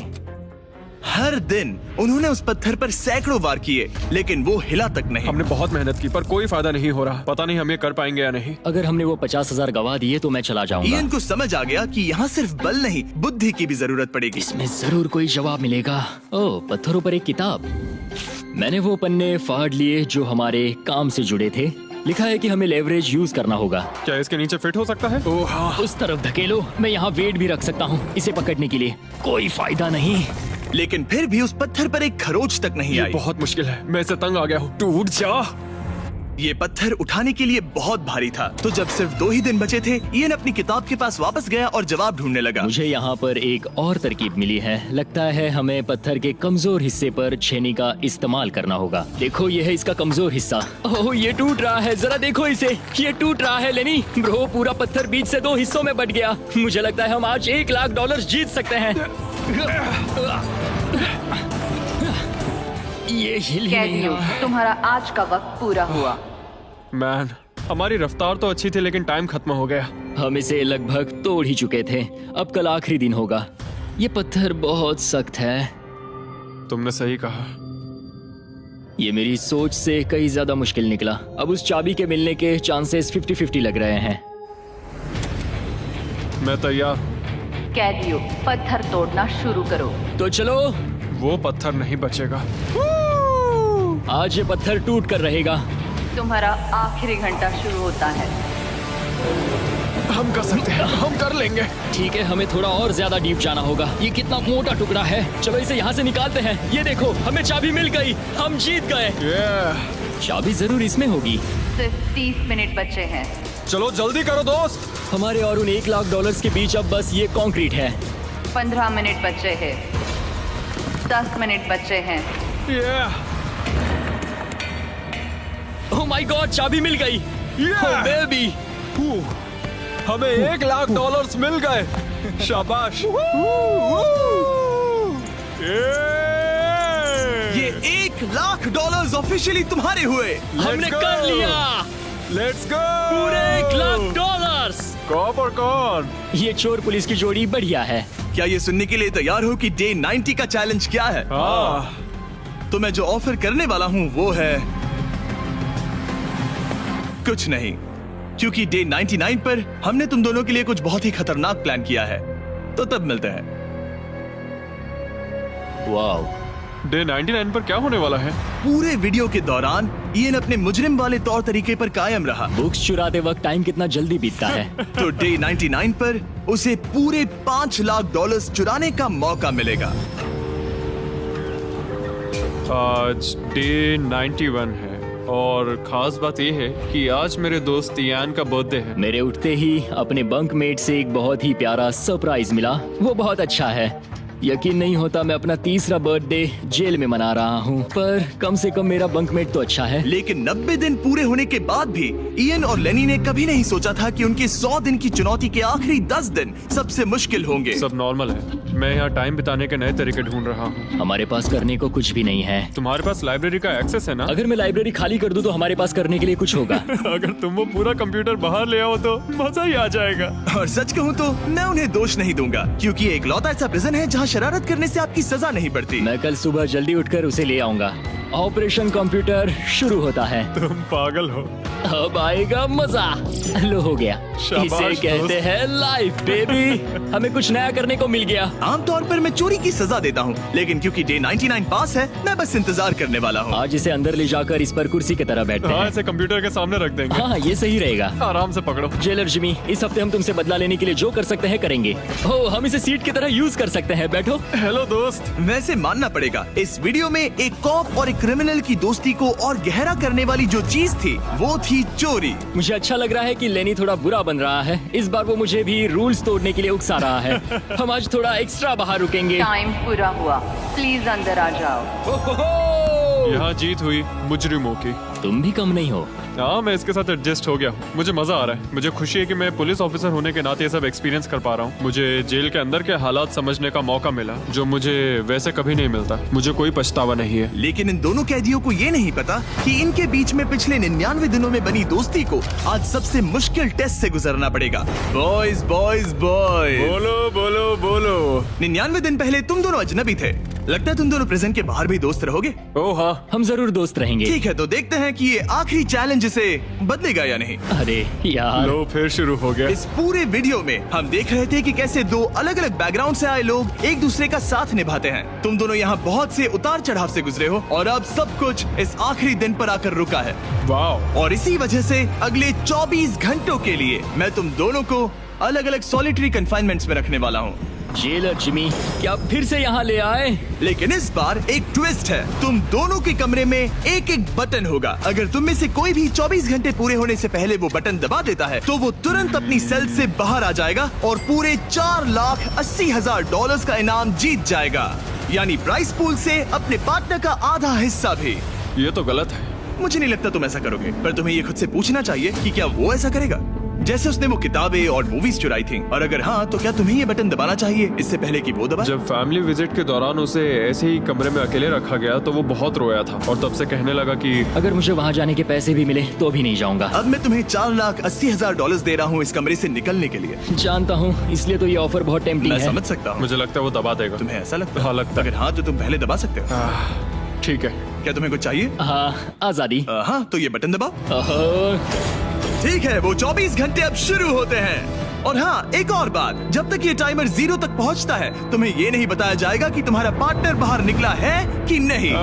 हर दिन उन्होंने उस पत्थर पर सैकड़ों वार किए, लेकिन वो हिला तक नहीं। हमने बहुत मेहनत की पर कोई फायदा नहीं हो रहा। पता नहीं हम ये कर पाएंगे या नहीं। अगर हमने वो 50,000 गवा दिए तो मैं चला जाऊंगा। इयन को समझ आ गया कि यहाँ सिर्फ बल नहीं, बुद्धि की भी जरूरत पड़ेगी। इसमें जरूर कोई जवाब मिलेगा। ओह, पत्थरों पर एक किताब। मैंने वो पन्ने फाड़ लिए जो हमारे काम से जुड़े थे। लिखा है कि हमें लेवरेज यूज करना होगा। क्या इसके नीचे फिट हो सकता है? ओह हाँ। उस तरफ धकेलो। मैं यहाँ वेट भी रख सकता हूँ इसे पकड़ने के लिए। कोई फायदा नहीं। लेकिन फिर भी उस पत्थर पर एक खरोच तक नहीं ये आई। बहुत मुश्किल है। मैं इससे तंग आ गया हूँ। टूट जा। ये पत्थर उठाने के लिए बहुत भारी था। तो जब सिर्फ 2 ही दिन बचे थे, इयन अपनी किताब के पास वापस गया और जवाब ढूंढने लगा। मुझे यहाँ पर एक और तरकीब मिली है। लगता है हमें पत्थर के कमजोर हिस्से पर छेनी का इस्तेमाल करना होगा। देखो, ये है इसका कमजोर हिस्सा। ओह, ये टूट रहा है। जरा देखो इसे। ये टूट रहा है लेनी। ब्रो, पूरा पत्थर बीच से 2 हिस्सों में बट गया। मुझे लगता है हम आज $1 लाख जीत सकते हैं। ये हिल ही नहीं कैदियों, रहा। तुम्हारा आज का वक्त पूरा हुआ। मैन, हमारी रफ्तार तो अच्छी थी लेकिन टाइम खत्म हो गया। हम इसे लगभग तोड़ ही चुके थे। अब कल आखिरी दिन होगा। ये पत्थर बहुत सख्त है। तुमने सही कहा। ये मेरी सोच से कहीं ज्यादा मुश्किल निकला। अब उस चाबी के मिलने के चांसेस 50-50 लग रहे हैं। मैं तैयार हूँ। कैदियों, पत्थर तोड़ना शुरू करो। तो चलो। वो पत्थर नहीं बचेगा। आज ये पत्थर टूट कर रहेगा। तुम्हारा आखिरी घंटा शुरू होता है। हम कर सकते हैं। हम कर लेंगे। ठीक है, हमें थोड़ा और ज्यादा डीप जाना होगा। ये कितना मोटा टुकड़ा है। चलो इसे यहाँ से निकालते हैं। ये देखो, हमें चाबी मिल गई। हम जीत गए। चाबी जरूर इसमें होगी। सिर्फ 30 मिनट बचे हैं। चलो जल्दी करो दोस्त। हमारे और उन $1 लाख के बीच अब बस ये कंक्रीट है। 15 मिनट बचे हैं। 10 मिनट बचे हैं। ओह माय गॉड, चाबी मिल गई। ओह बेबी। हमें $1 लाख मिल गए। शाबाश। ये $1 लाख ऑफिशियली तुम्हारे हुए। हमने कर लिया। Let's go. पूरे $1 लाख। कॉप और कौन? ये चोर पुलिस की जोड़ी बढ़िया है। क्या ये सुनने के लिए तैयार हो कि डे 90 का चैलेंज क्या है? तो मैं जो ऑफर करने वाला हूँ वो है कुछ नहीं, क्योंकि डे 99 पर हमने तुम दोनों के लिए कुछ बहुत ही खतरनाक प्लान किया है। तो तब मिलते हैं। वाओ। डे 99 पर क्या होने वाला है? पूरे वीडियो के दौरान इयन अपने मुजरिम वाले तौर तरीके पर कायम रहा। बुक्स चुराते वक्त टाइम कितना जल्दी बीतता है। तो डे 99 पर उसे पूरे $5 लाख चुराने का मौका मिलेगा। आज डे 91 है और खास बात यह है कि आज मेरे दोस्त इयान का बर्थडे है। मेरे उठते ही अपने बंकमेट से एक बहुत ही प्यारा सरप्राइज मिला। वो बहुत अच्छा है। यकीन नहीं होता मैं अपना 3रा बर्थडे जेल में मना रहा हूँ, पर कम से कम मेरा बंकमेट तो अच्छा है। लेकिन 90 दिन पूरे होने के बाद भी इयन और लेनी ने कभी नहीं सोचा था कि उनके 100 दिन की चुनौती के आखिरी 10 दिन सबसे मुश्किल होंगे। सब नॉर्मल है। मैं यहाँ टाइम बिताने के नए तरीके ढूंढ रहा हूँ। हमारे पास करने को कुछ भी नहीं है। तुम्हारे पास लाइब्रेरी का एक्सेस है ना? अगर मैं लाइब्रेरी खाली कर दूं तो हमारे पास करने के लिए कुछ होगा। अगर तुम वो पूरा कंप्यूटर बाहर ले आओ तो मजा ही आ जाएगा। और सच कहूँ तो मैं उन्हें दोष नहीं दूंगा, क्योंकि ये इकलौता ऐसा प्रिजन है जहाँ शरारत करने से आपकी सजा नहीं पड़ती। मैं कल सुबह जल्दी उठकर उसे ले आऊंगा। ऑपरेशन कंप्यूटर शुरू होता है। तुम पागल हो। अब आएगा मजा। लो हो गया। शाबाश इसे कहते हैं लाइफ बेबी। हमें कुछ नया करने को मिल गया। आमतौर पर मैं चोरी की सजा देता हूँ, लेकिन क्योंकि डे 99 पास है, मैं बस इंतजार करने वाला हूँ। आज इसे अंदर ले जाकर इस पर कुर्सी की तरह बैठते हाँ, हैं। इसे कंप्यूटर के सामने रख देंगे। हाँ, ये सही रहेगा। आराम से पकड़ो। जेलर जिमी, इस हफ्ते हम तुमसे बदला लेने के लिए जो कर सकते हैं करेंगे। हो, हम इसे सीट की तरह यूज कर सकते हैं। बैठो। हेलो दोस्त। वैसे मानना पड़ेगा, इस वीडियो में एक कॉप और एक क्रिमिनल की दोस्ती को और गहरा करने वाली जो चीज थी वो थी चोरी। मुझे अच्छा लग रहा है कि लेनी थोड़ा बुरा बन रहा है। इस बार वो मुझे भी रूल्स तोड़ने के लिए उकसा रहा है। हम आज थोड़ा एक्स्ट्रा बाहर रुकेंगे। टाइम पूरा हुआ, प्लीज अंदर आ जाओ। यहाँ जीत हुई मुजरिमों की। तुम भी कम नहीं हो। हाँ, मैं इसके साथ एडजस्ट हो गया हूँ। मुझे मजा आ रहा है। मुझे खुशी है कि मैं पुलिस ऑफिसर होने के नाते ये सब एक्सपीरियंस कर पा रहा हूँ। मुझे जेल के अंदर के हालात समझने का मौका मिला, जो मुझे वैसे कभी नहीं मिलता। मुझे कोई पछतावा नहीं है। लेकिन इन दोनों कैदियों को ये नहीं पता कि इनके बीच में पिछले 99 दिनों में बनी दोस्ती को आज सबसे मुश्किल टेस्ट से गुजरना पड़ेगा। बॉयज बॉयज बॉयज, बोलो बोलो बोलो। 99 दिन पहले तुम दोनों अजनबी थे। लगता है तुम दोनों प्रिजन के बाहर भी दोस्त रहोगे। ओह हाँ। हम जरूर दोस्त रहेंगे। ठीक है, तो देखते हैं कि ये आखिरी चैलेंज इसे बदलेगा या नहीं। अरे यार, लो, फिर शुरू हो गया। इस पूरे वीडियो में हम देख रहे थे कि कैसे दो अलग अलग बैकग्राउंड से आए लोग एक दूसरे का साथ निभाते हैं। तुम दोनों यहाँ बहुत से उतार चढ़ाव से गुजरे हो और अब सब कुछ इस आखिरी दिन पर आकर रुका है। वाह। और इसी वजह से अगले 24 घंटों के लिए मैं तुम दोनों को अलग अलग सॉलिटरी कन्फाइनमेंट्स में रखने वाला हूँ। जेलर जिमी, क्या फिर से यहाँ ले आए? लेकिन इस बार एक ट्विस्ट है। तुम दोनों के कमरे में एक एक बटन होगा। अगर तुम में से कोई भी 24 घंटे पूरे होने से पहले वो बटन दबा देता है तो वो तुरंत अपनी सेल से बाहर आ जाएगा और पूरे $4,80,000 का इनाम जीत जाएगा, यानी प्राइस पूल से अपने पार्टनर का आधा हिस्सा भी। ये तो गलत है। मुझे नहीं लगता तुम ऐसा करोगे, पर तुम्हें ये खुद से पूछना चाहिए कि क्या वो ऐसा करेगा, जैसे उसने वो किताबें और मूवीज चुराई थी। और अगर हाँ, तो क्या तुम्हें ये बटन दबाना चाहिए इससे पहले कि वो दबाए? जब फैमिली विजिट के दौरान उसे ऐसे ही कमरे में अकेले रखा गया तो वो बहुत रोया था और तब से कहने लगा कि अगर मुझे वहाँ जाने के पैसे भी मिले तो भी नहीं जाऊंगा। अब मैं तुम्हें $4,80,000 दे रहा हूँ इस कमरे से निकलने के लिए। जानता हूँ, इसलिए तो ये ऑफर बहुत टेम्पटिंग मैं है। समझ सकता हूँ। मुझे लगता है वो दबा देगा। तुम्हें ऐसा लगता है? हाँ, लगता है। अगर हाँ, तो तुम पहले दबा सकते हो। ठीक है। क्या तुम्हें कुछ चाहिए? हाँ, आजादी। हाँ, तो ये बटन दबाओ। ओहो, ठीक है, वो 24 घंटे अब शुरू होते हैं। और हाँ, एक और बात, जब तक ये टाइमर 0 तक पहुंचता है तुम्हें ये नहीं बताया जाएगा कि तुम्हारा पार्टनर बाहर निकला है कि नहीं।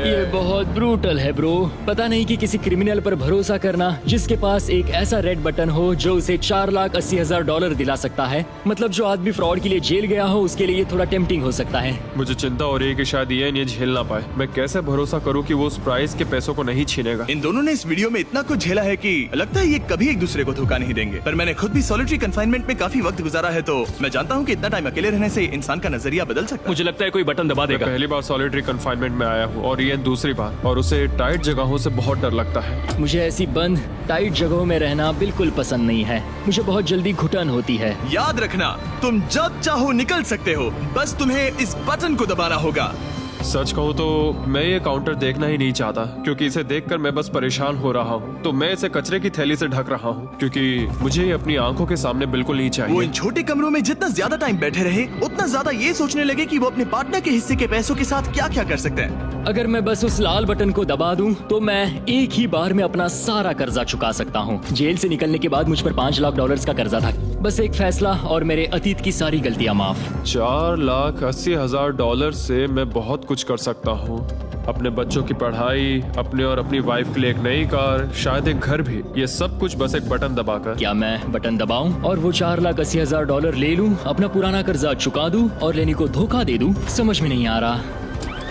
ये बहुत ब्रूटल है ब्रो। पता नहीं कि किसी क्रिमिनल पर भरोसा करना जिसके पास एक ऐसा रेड बटन हो जो उसे $4,80,000 दिला सकता है। मतलब जो आदमी फ्रॉड के लिए जेल गया हो उसके लिए ये थोड़ा टेम्पटिंग हो सकता है। मुझे चिंता हो रही है कि शायद ये झेल ना पाए। मैं कैसे भरोसा करूं कि वो उस प्राइस के पैसों को नहीं छीनेगा। इन दोनों ने इस वीडियो में इतना कुछ झेला है कि लगता है ये कभी एक दूसरे को धोखा नहीं देंगे। पर मैंने खुद भी सॉलिटरी कन्फाइनमेंट में काफी वक्त गुजारा है, तो मैं जानता हूँ कि इतना टाइम अकेले रहने से इंसान का नजरिया बदल सकता है। मुझे लगता है कोई बटन दबा मैं देगा। पहली बार सॉलिटरी कंफाइनमेंट में आया हूँ और ये दूसरी बार, और उसे टाइट जगहों से बहुत डर लगता है। मुझे ऐसी बंद टाइट जगहों में रहना बिल्कुल पसंद नहीं है। मुझे बहुत जल्दी घुटन होती है। याद रखना, तुम जब चाहो निकल सकते हो, बस तुम्हें इस बटन को दबाना होगा। सच कहूँ तो मैं ये काउंटर देखना ही नहीं चाहता, क्योंकि इसे देखकर मैं बस परेशान हो रहा हूँ। तो मैं इसे कचरे की थैली से ढक रहा हूँ, क्योंकि मुझे ये अपनी आंखों के सामने बिल्कुल नहीं वो चाहिए। इन छोटे कमरों में जितना ज्यादा टाइम बैठे रहे उतना ज्यादा ये सोचने लगे कि वो अपने पार्टनर के हिस्से के पैसों के साथ क्या क्या कर सकते हैं। अगर मैं बस उस लाल बटन को दबा दूं तो मैं एक ही बार में अपना सारा कर्जा चुका सकता हूं। जेल से निकलने के बाद मुझ पर $5 लाख का कर्जा था। बस एक फैसला और मेरे अतीत की सारी गलतियां माफ। $4,80,000 से मैं बहुत कुछ कर सकता हूँ। अपने बच्चों की पढ़ाई, अपने और अपनी वाइफ के लिए एक नई कार, शायद एक घर भी। ये सब कुछ बस एक बटन दबाकर। क्या मैं बटन दबाऊं और वो $4,80,000 ले लूं, अपना पुराना कर्जा चुका दूं और लेनी को धोखा दे दूं? समझ में नहीं आ रहा।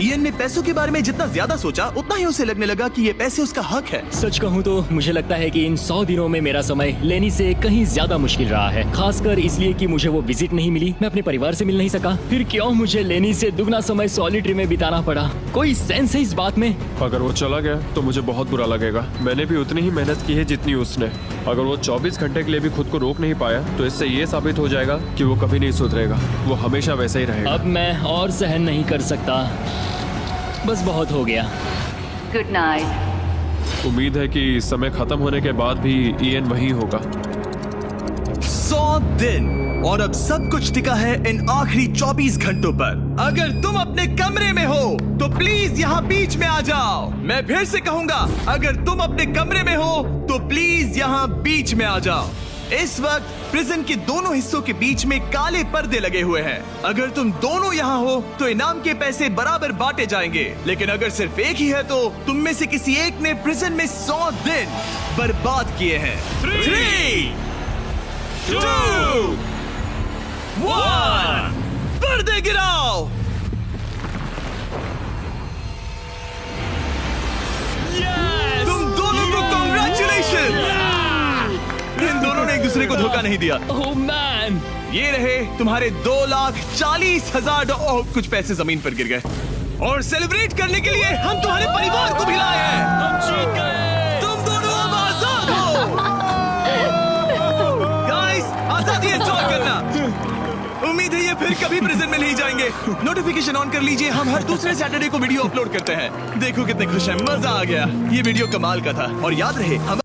इयन ने पैसों के बारे में जितना ज्यादा सोचा उतना ही उसे लगने लगा कि ये पैसे उसका हक है। सच कहूँ तो मुझे लगता है कि इन 100 दिनों में मेरा समय लेनी से कहीं ज्यादा मुश्किल रहा है, खासकर इसलिए कि मुझे वो विजिट नहीं मिली, मैं अपने परिवार से मिल नहीं सका। फिर क्यों मुझे लेनी से दुगना समय सॉलिटरी में बिताना पड़ा? कोई सेंस है इस बात में? अगर वो चला गया तो मुझे बहुत बुरा लगेगा। मैंने भी उतनी ही मेहनत की है जितनी उसने। अगर वो 24 घंटे के लिए भी खुद को रोक नहीं पाया तो इससे ये साबित हो जाएगा कि वो कभी नहीं सुधरेगा। वो हमेशा वैसा ही रहेगा। अब मैं और सहन नहीं कर सकता, बस बहुत हो गया। Good night. उम्मीद है कि समय खत्म होने के बाद भी इयन वही होगा। 100 दिन और अब सब कुछ टिका है इन आखिरी 24 घंटों पर। अगर तुम अपने कमरे में हो तो प्लीज यहाँ बीच में आ जाओ। मैं फिर से कहूंगा, अगर तुम अपने कमरे में हो तो प्लीज यहाँ बीच में आ जाओ। इस वक्त प्रिजन के दोनों हिस्सों के बीच में काले पर्दे लगे हुए हैं। अगर तुम दोनों यहाँ हो तो इनाम के पैसे बराबर बांटे जाएंगे, लेकिन अगर सिर्फ एक ही है तो तुम में से किसी एक ने प्रिजन में 100 दिन बर्बाद किए हैं। 3, 2, 1, पर्दे गिराओ। तुम दोनों को कांग्रेचुलेशन। इन दोनों ने एक दूसरे को धोखा नहीं दिया। ओह मैन, ये रहे तुम्हारे 2,40,000 ओह, कुछ पैसे जमीन पर गिर गए। और सेलिब्रेट करने के लिए हम तुम्हारे परिवार को भी लाए हैं। हम जीत गए। तुम दोनों अब आजाद हो। गाइस, आजादी एंजॉय करना। उम्मीद है ये फिर कभी प्रिजन में नहीं जाएंगे। नोटिफिकेशन ऑन कर लीजिए, हम हर दूसरे सैटरडे को वीडियो अपलोड करते हैं। देखो कितने खुश हैं, मजा आ गया। ये वीडियो कमाल का था। और याद रहे हम